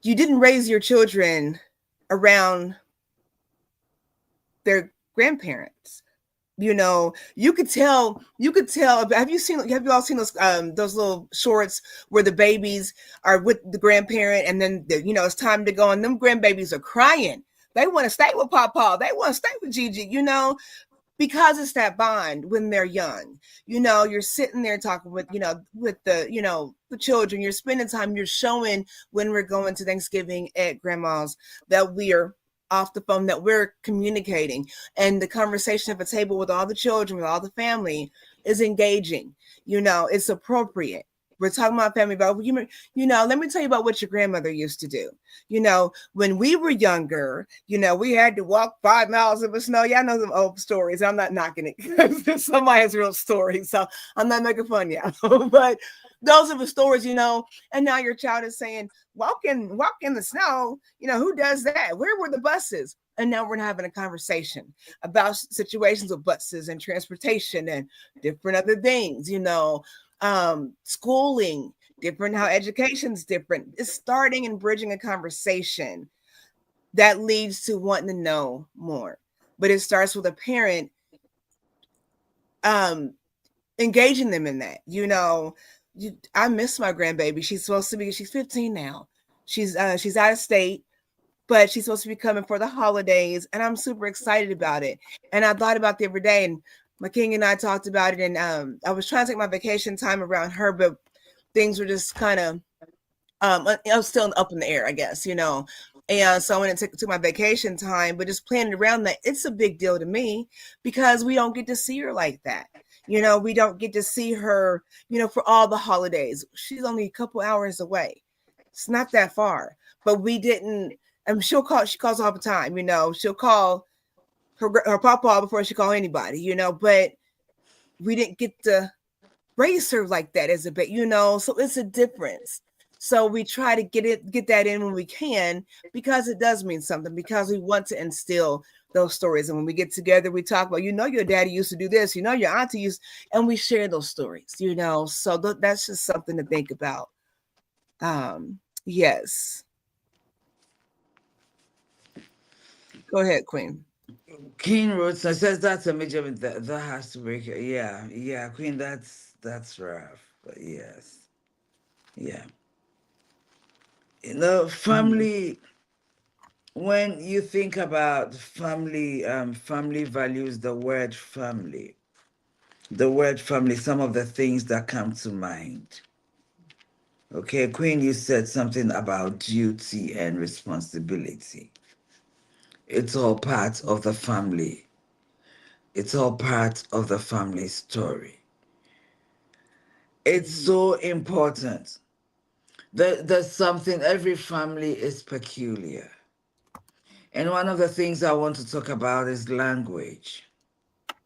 You didn't raise your children around their grandparents. You could tell. Have you all seen those little shorts where the babies are with the grandparent and then it's time to go and them grandbabies are crying. They want to stay with Papa. They want to stay with Gigi, because it's that bond when they're young. You're sitting there talking with the children. You're spending time. You're showing when we're going to Thanksgiving at grandma's that we're off the phone, that we're communicating, and the conversation at the table with all the children, with all the family, is engaging. It's appropriate. We're talking about family, but let me tell you about what your grandmother used to do. When we were younger, we had to walk 5 miles in the snow. Y'all know some old stories. I'm not knocking it because somebody has real stories. So I'm not making fun, yeah. But those are the stories, and now your child is saying, walk in the snow. Who does that? Where were the buses? And now we're having a conversation about situations with buses and transportation and different other things, schooling, different, how education's different. It's starting and bridging a conversation that leads to wanting to know more. But it starts with a parent um engaging them in that. I miss my grandbaby. She's 15 now. She's out of state, but she's supposed to be coming for the holidays, and I'm super excited about it. And I thought about the other day, and my king and I talked about it, and I was trying to take my vacation time around her, but things were just kind of I was still up in the air, I guess. And so I went and took my vacation time, but just planning around that, it's a big deal to me because we don't get to see her like that. We don't get to see her, for all the holidays. She's only a couple hours away. It's not that far, but we didn't. And she calls all the time. She'll call her papa before she call anybody. But we didn't get to raise her like that as a baby. So it's a difference. So we try to get that in when we can, because it does mean something, because we want to instill those stories. And when we get together, we talk about, your daddy used to do this, your auntie used, and we share those stories. So that's just something to think about. Yes. Go ahead, Queen. King Roadster says that's a major that has to break it. Yeah, yeah, Queen, that's rough. But yes. Yeah. Mhm. Family, when you think about family values, the word family, some of the things that come to mind. Okay, Queen, you said something about duty and responsibility. It's all part of the family. It's all part of the family story. It's Mhm. so important. There's something, every family is peculiar. And one of the things I want to talk about is language.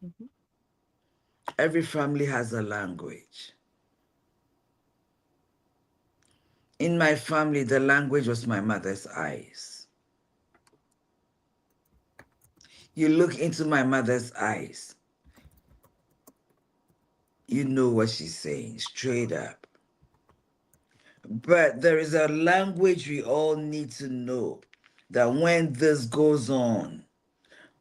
Mhm. Every family has a language. In my family, the language was my mother's eyes. You look into my mother's eyes, you know what she's saying, straight up. But there is a language we all need to know, that when this goes on,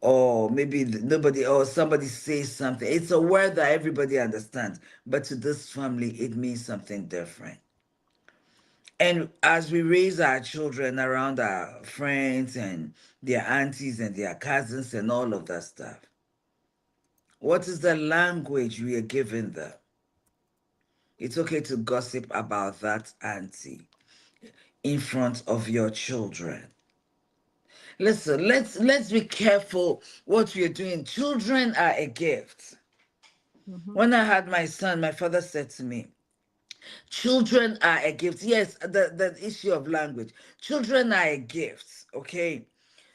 or maybe nobody or somebody says something, it's a word that everybody understands, but to this family, it means something different. And as we raise our children around our friends and their aunties and their cousins and all of that stuff, what is the language we are giving them? It's okay to gossip about that auntie in front of your children. Listen, let's be careful what we are doing. Children are a gift. Mm-hmm. When I had my son, my father said to me, children are a gift. Yes, the issue of language. Children are a gift, okay?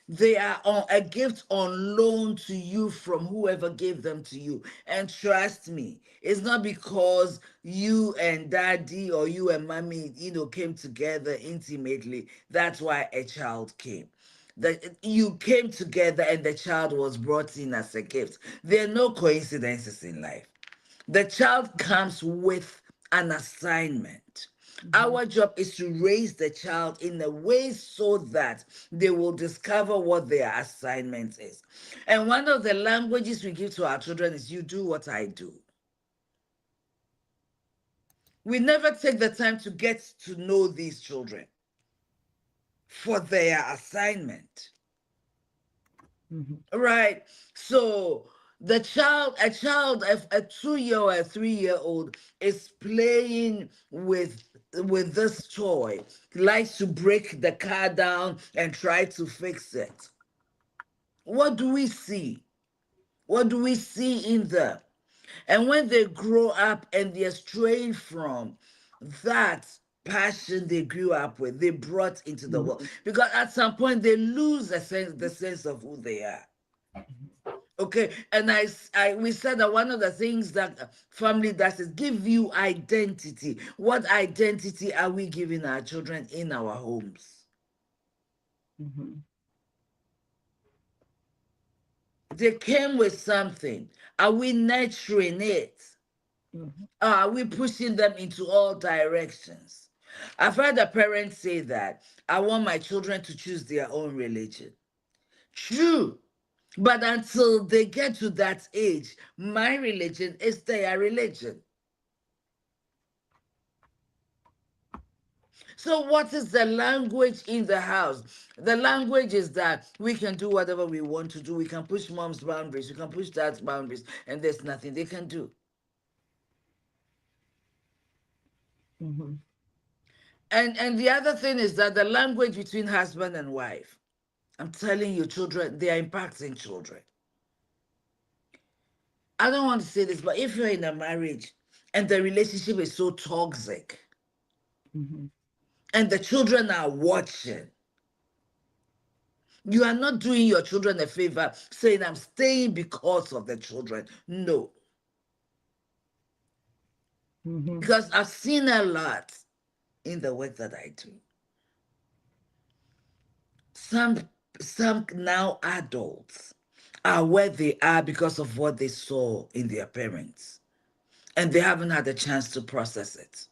They are on a gift on loan to you from whoever gave them to you. And trust me, it's not because you and daddy or you and mommy, came together intimately. That's why a child came. That you came together and the child was brought in as a gift. There are no coincidences in life. The child comes with an assignment. Mm-hmm. Our job is to raise the child in a way so that they will discover what their assignment is. And one of the languages we give to our children is, you do what I do. We never take the time to get to know these children for their assignment. Mm-hmm. Right. So a 2-year or a 3-year-old is playing with this toy. He likes to break the car down and try to fix it. What do we see? What do we see in them? And when they grow up and they're straying from that passion they grew up with, they brought into the world. Mm-hmm. Because at some point they lose the sense of who they are. Okay, and we said that one of the things that family does is give you identity. What identity are we giving our children in our homes? Mm-hmm. They came with something. Are we nurturing it? Mm-hmm. Are we pushing them into all directions? I've heard a parent say that I want my children to choose their own religion. True. But until they get to that age, my religion is their religion. So, what is the language in the house? The language is that we can do whatever we want to do. We can push mom's boundaries, we can push dad's boundaries, and there's nothing they can do. Mm-hmm. And the other thing is that the language between husband and wife, I'm telling you, children, they are impacting children. I don't want to say this, but if you're in a marriage and the relationship is so toxic Mm-hmm. and the children are watching, you are not doing your children a favor saying, I'm staying because of the children. No. Mm-hmm. Because I've seen a lot in the work that I do. Some some now adults are where they are because of what they saw in their parents, and they haven't had a chance to process it.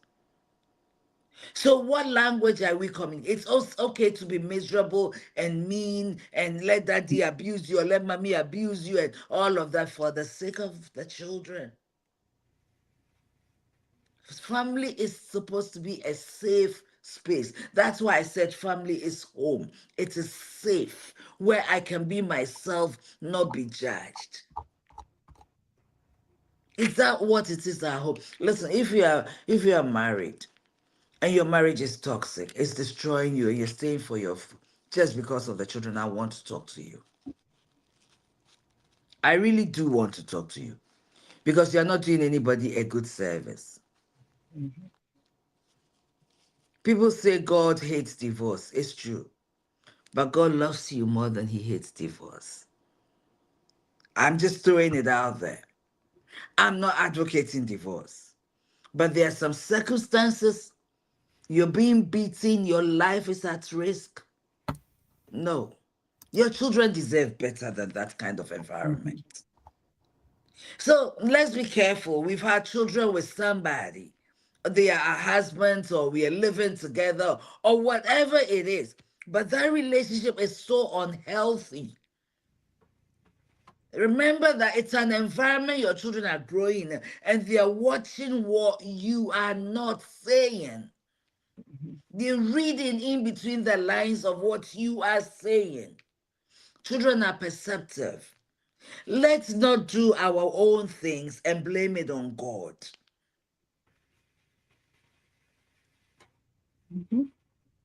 So what language are we coming? It's also okay to be miserable and mean and let daddy abuse you or let mommy abuse you and all of that for the sake of the children. Family is supposed to be a safe space. That's why I said family is home. It is safe where I can be myself, not be judged. Is that what it is at home? Listen, if you are married and your marriage is toxic, it's destroying you, and you're staying for just because of the children, I want to talk to you. I really do want to talk to you because you're not doing anybody a good service. Mm-hmm. People say God hates divorce. It's true. But God loves you more than he hates divorce. I'm just throwing it out there. I'm not advocating divorce. But there are some circumstances, you're being beaten, your life is at risk. No. Your children deserve better than that kind of Mm-hmm. environment. So let's be careful. We've had children with somebody. They are our husbands, or we are living together, or whatever it is. But that relationship is so unhealthy. Remember that it's an environment your children are growing in, and they are watching what you are not saying. They're reading in between the lines of what you are saying. Children are perceptive. Let's not do our own things and blame it on God. Mhm.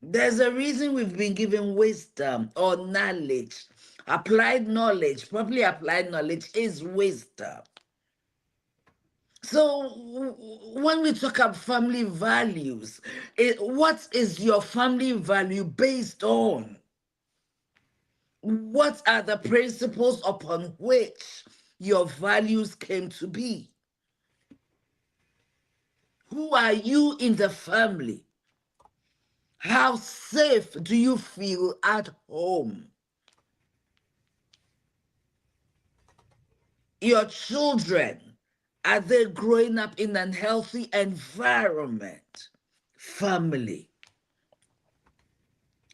There's a reason we've been given wisdom or knowledge. Applied knowledge, properly applied knowledge is wisdom. So when we talk about family values, what is your family value based on? What are the principles upon which your values came to be? Who are you in the family? How safe do you feel at home? Your children, are they growing up in an healthy environment? Family.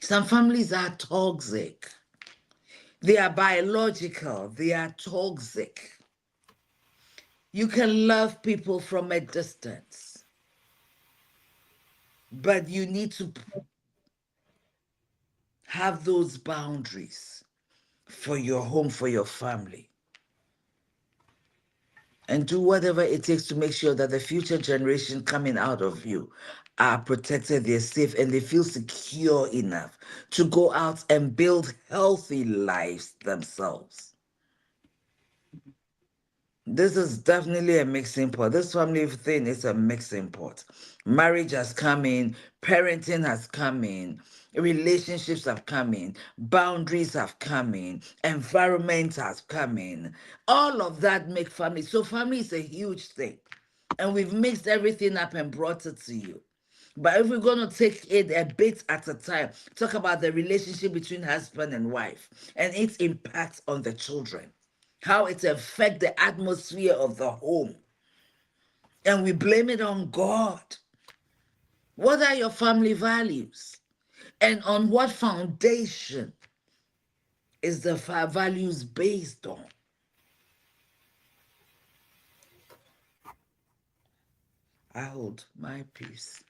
Some families are toxic. They are biological. They are toxic. You can love people from a distance, but you need to have those boundaries for your home, for your family, and do whatever it takes to make sure that the future generation coming out of you are protected, they're safe, and they feel secure enough to go out and build healthy lives themselves. This is definitely a mixing pot. This family thing is a mixing pot. Marriage has come in, parenting has come in, relationships have come in, boundaries have come in, environment has come in. All of that make family. So family is a huge thing. And we've mixed everything up and brought it to you. But if we're going to take it a bit at a time, talk about the relationship between husband and wife and its impact on the children, how it affects the atmosphere of the home. And we blame it on God. What are your family values? And on what foundation is the values based on? I hold my peace.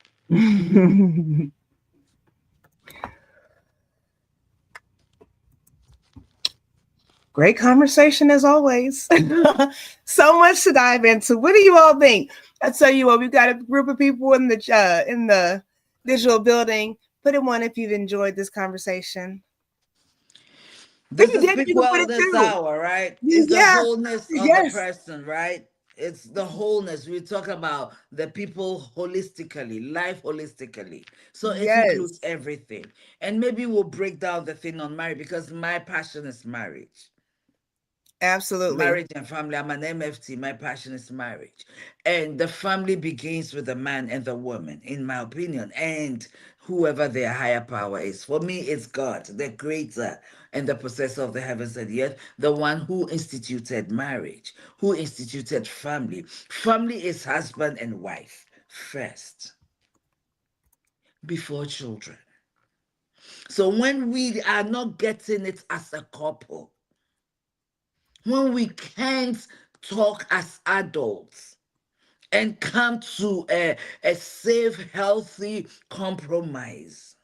Great conversation as always. So much to dive into. What do you all think? I tell you what, we've got a group of people in the digital building. Put in one if you've enjoyed this conversation. If This you is didn't, Speak you can put Well it this too. hour, right? It's the Yeah. wholeness of the Yes. person, right? It's the wholeness. We talk about the people holistically, life holistically. So it includes Yes. everything. And maybe we'll break down the thing on marriage because my passion is marriage. Absolutely. Marriage and family. I'm an MFT. My passion is marriage. And the family begins with the man and the woman, in my opinion, and whoever their higher power is. For me, it's God, the creator and the possessor of the heavens and the earth, the one who instituted marriage, who instituted family. Family is husband and wife first, before children. So when we are not getting it as a couple, when we can't talk as adults and come to a safe, healthy compromise,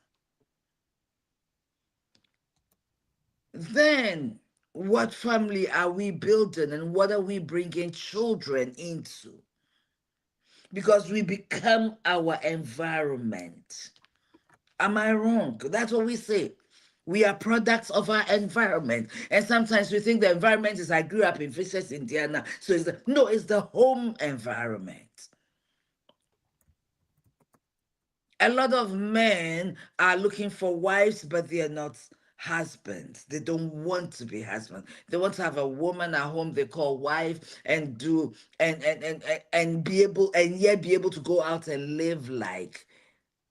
then what family are we building and what are we bringing children into? Because we become our environment. Am I wrong? That's what we say. We are products of our environment. And sometimes we think the environment is I grew up in Fisher's, Indiana. So no, it's the home environment. A lot of men are looking for wives, but they are not husbands. They don't want to be husbands. They want to have a woman at home they call wife and do and be able and yet be able to go out and live like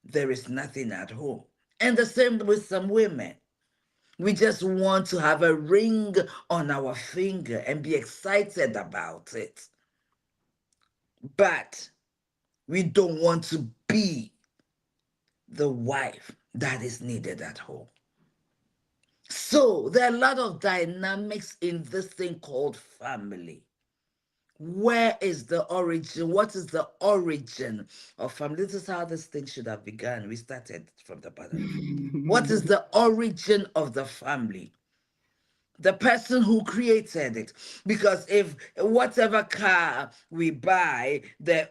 there is nothing at home. And the same with some women. We just want to have a ring on our finger and be excited about it. But we don't want to be the wife that is needed at home. So there are a lot of dynamics in this thing called family. Where is the origin? What is the origin of family? This is how this thing should have begun. We started from the bottom. What is the origin of the family? The person who created it. Because if whatever car we buy, the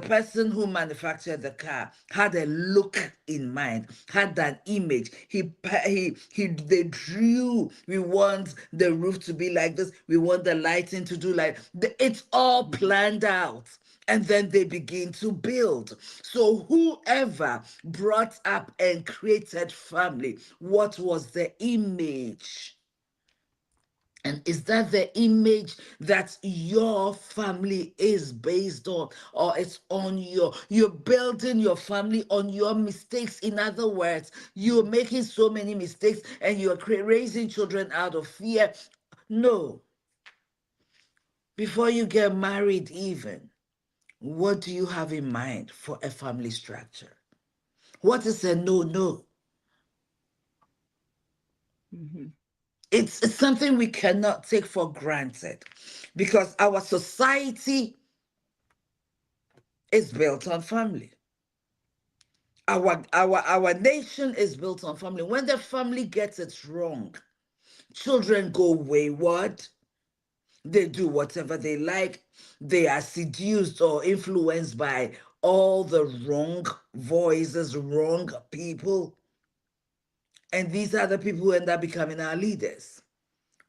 person who manufactured the car had a look in mind, had that image. They drew. We want the roof to be like this. We want the lighting to do like. It's all planned out. And then they begin to build. So whoever brought up and created family, what was the image? And is that the image that your family is based on, or it's on you're building your family on your mistakes? In other words, you're making so many mistakes and you're raising children out of fear. No. Before you get married, even, what do you have in mind for a family structure? What is a no? Mhm. It's something we cannot take for granted because our society is built on family. Our nation is built on family. When the family gets it wrong, children go wayward. They do whatever they like. They are seduced or influenced by all the wrong voices, wrong people. And these are the people who end up becoming our leaders.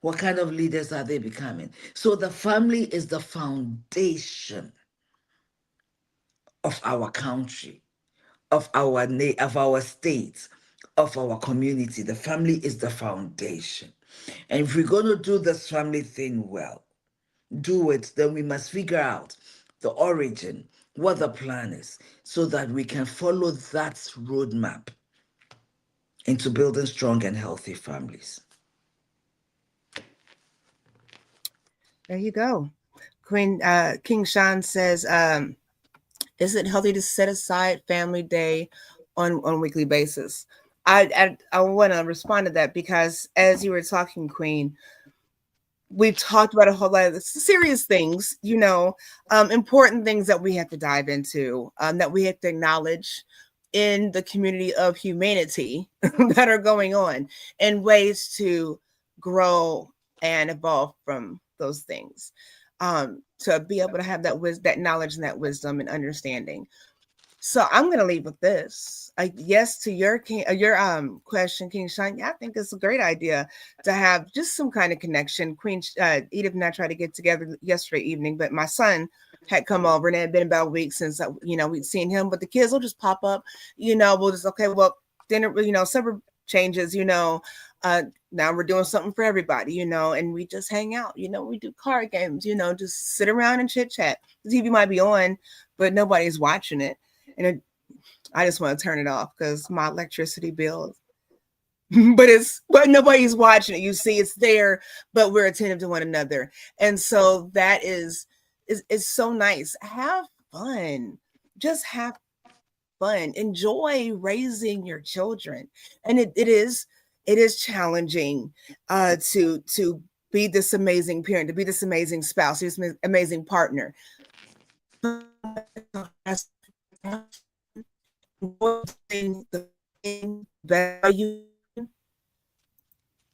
What kind of leaders are they becoming? So the family is the foundation of our country, of our state, of our community. The family is the foundation. And if we're going to do this family thing well, do it, then we must figure out the origin, what the plan is, so that we can follow that roadmap into building strong and healthy families. There you go. King Sean says, is it healthy to set aside family day on a weekly basis? I want to respond to that because as you were talking, Queen, we've talked about a whole lot of serious things, important things that we have to dive into, that we have to acknowledge in the community of humanity that are going on, and ways to grow and evolve from those things. To be able to have that knowledge and that wisdom and understanding. So I'm going to leave with this. Yes to your question, King Shine. Yeah, I think it's a great idea to have just some kind of connection. Queen Edith and I tried to get together yesterday evening, but my son had come over and it had been about a week since we'd seen him. But the kids will just pop up. We'll just okay. Well, dinner. Several changes. Uh, Now we're doing something for everybody. And we just hang out. We do card games. Just sit around and chit chat. The TV might be on, but nobody's watching it, and I just want to turn it off because my electricity bill. but nobody's watching it. You see, it's there, but we're attentive to one another, and so that is so nice. Have fun, just have fun. Enjoy raising your children, and it is challenging to be this amazing parent, to be this amazing spouse, this amazing partner. The value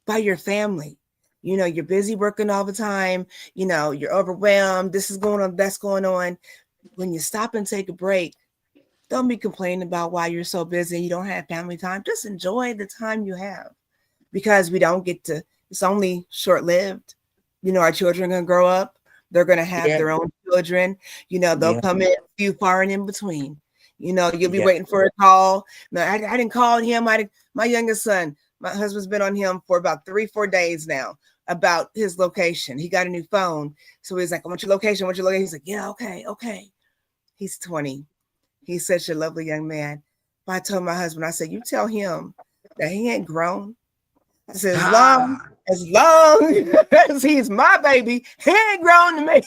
by your family. You're busy working all the time. You're overwhelmed. This is going on, that's going on. When you stop and take a break, don't be complaining about why you're so busy and you don't have family time. Just enjoy the time you have, because we don't get to, it's only short lived. Our children are going to grow up. They're going to have Yeah, their own children. They'll yeah, come in few far and in between. You'll be yeah, waiting for a call. No, I didn't call him. My youngest son, my husband's been on him for about 3-4 days now about his location. He got a new phone. So he's like, I want your location. I want your location. He's like, yeah, okay. He's 20. He's such a lovely young man. But I told my husband, I said, you tell him that he ain't grown. I said, ah, as long as he's my baby, he ain't grown to me.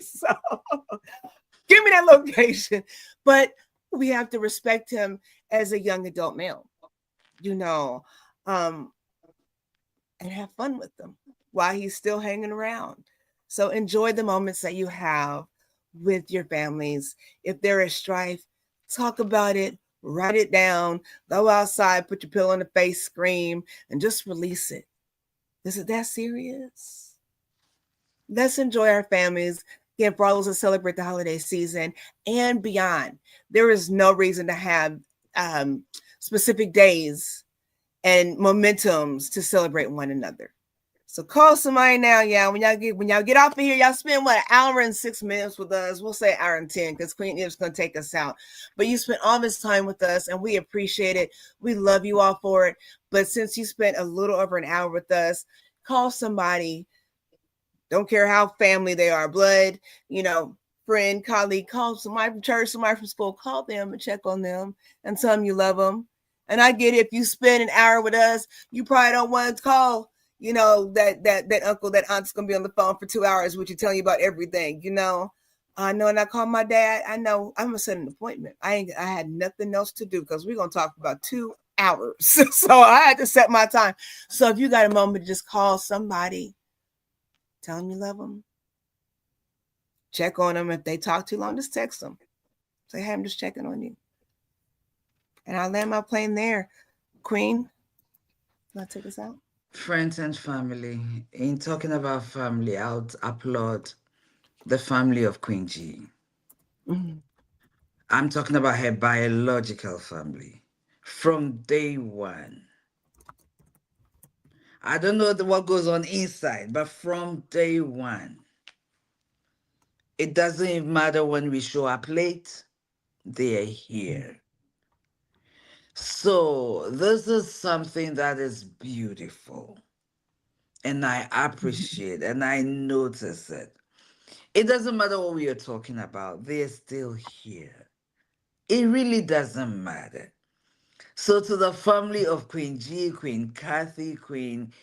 So give me that location. But we have to respect him as a young adult male, you know, um, and have fun with them while he's still hanging around. So enjoy the moments that you have with your families. If there is strife, talk about it, write it down, go outside, put your pillow in the face, scream, and just release it. Is it that serious? Let's enjoy our families. Again, for all those that celebrate the holiday season and beyond, there is no reason to have um, specific days and momentums to celebrate one another. So call somebody now, y'all. When y'all get off of here, y'all spend what, an hour and 6 minutes with us. We'll say hour and 10 because Queen Eve's gonna take us out. But you spent all this time with us, and we appreciate it. We love you all for it. But since you spent a little over an hour with us, call somebody. Don't care how family they are, blood, friend, colleague, call somebody from church, somebody from school, call them and check on them and tell them you love them. And I get it. If you spend an hour with us, you probably don't want to call, that uncle, that aunt's gonna be on the phone for 2 hours with you, telling you about everything. I know, and I call my dad. I know I'm gonna set an appointment. I had nothing else to do because we're gonna talk for about 2 hours. So I had to set my time. So if you got a moment to just call somebody, tell them you love them. Check on them. If they talk too long, just text them. Say, hey, I'm just checking on you. And I'll land my plane there. Queen, want to take us out? Friends and family. In talking about family, I would applaud the family of Queen G. Mm-hmm. I'm talking about her biological family. From day one. I don't know what goes on inside, but from day one, it doesn't even matter when we show up late, they are here. So, this is something that is beautiful. And I appreciate and I notice it. It doesn't matter what we are talking about, they're still here. It really doesn't matter. So to the family of Queen G, Queen Kathy, Queen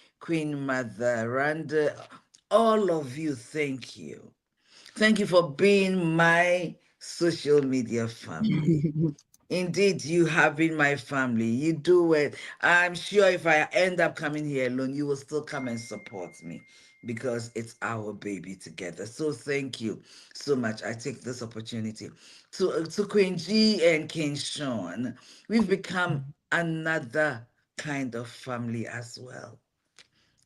Mother Randa, all of you, thank you. Thank you for being my social media family. Indeed, you have been my family. You do it. I'm sure if I end up coming here alone, you will still come and support me because it's our baby together. So thank you so much. I take this opportunity to Queen G and King Sean. We've become another kind of family as well.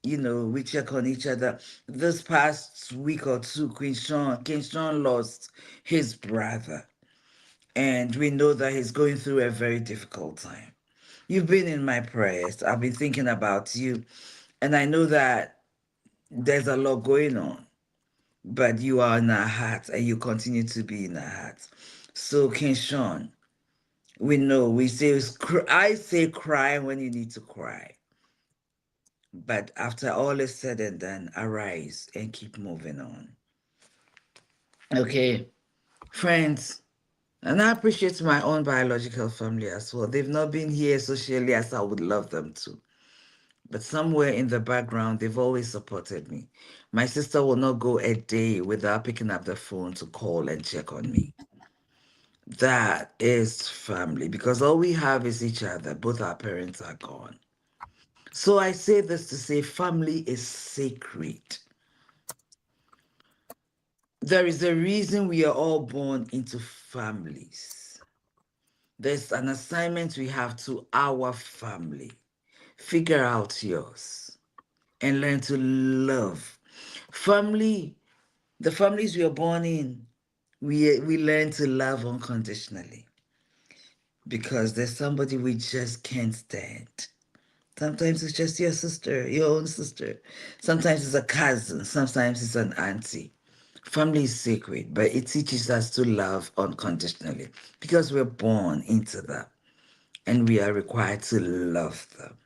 We check on each other. This past week or two, King Sean lost his brother. And we know that he's going through a very difficult time. You've been in my prayers. I've been thinking about you. And I know that there's a lot going on, but you are in our hearts and you continue to be in our hearts. So, King Sean, we know, I say cry when you need to cry. But after all is said and done, arise and keep moving on. Okay, friends, and I appreciate my own biological family as well. They've not been here socially as I would love them to. But somewhere in the background, they've always supported me. My sister will not go a day without picking up the phone to call and check on me. That is family because all we have is each other. Both our parents are gone. So I say this to say family is sacred. There is a reason we are all born into families. There's an assignment we have to our family. Figure out yours and learn to love. Family, the families we are born in, we learn to love unconditionally because there's somebody we just can't stand. Sometimes it's just your sister, your own sister. Sometimes it's a cousin. Sometimes it's an auntie. Family is sacred, but it teaches us to love unconditionally because we're born into that and we are required to love them.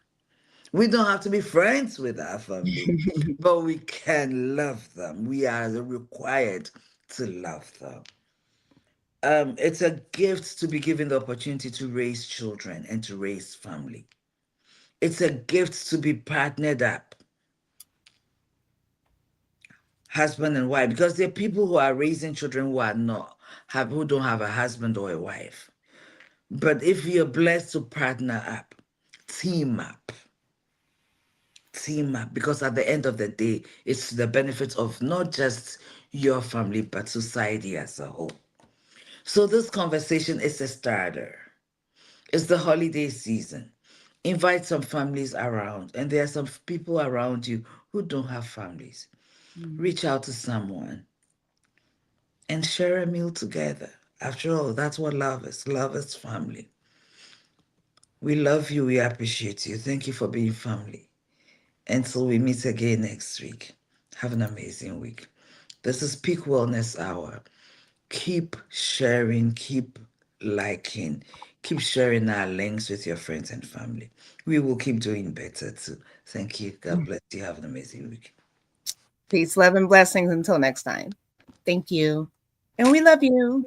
We don't have to be friends with our family, but we can love them. We are required to love them. It's a gift to be given the opportunity to raise children and to raise family. It's a gift to be partnered up, husband and wife, because there are people who are raising children who don't have a husband or a wife. But if you're blessed to partner up, team up, team up, because at the end of the day, it's the benefit of not just your family, but society as a whole. So, this conversation is a starter. It's the holiday season. Invite some families around, and there are some people around you who don't have families. Reach out to someone and share a meal together. After all, that's what love is. Love is family. We love you. We appreciate you. Thank you for being family. Until we meet again next week, have an amazing week. This is Peak Wellness Hour. Keep sharing, keep liking, keep sharing our links with your friends and family. We will keep doing better too. Thank you. God bless you. Have an amazing week. Peace, love, and blessings until next time. Thank you. And we love you.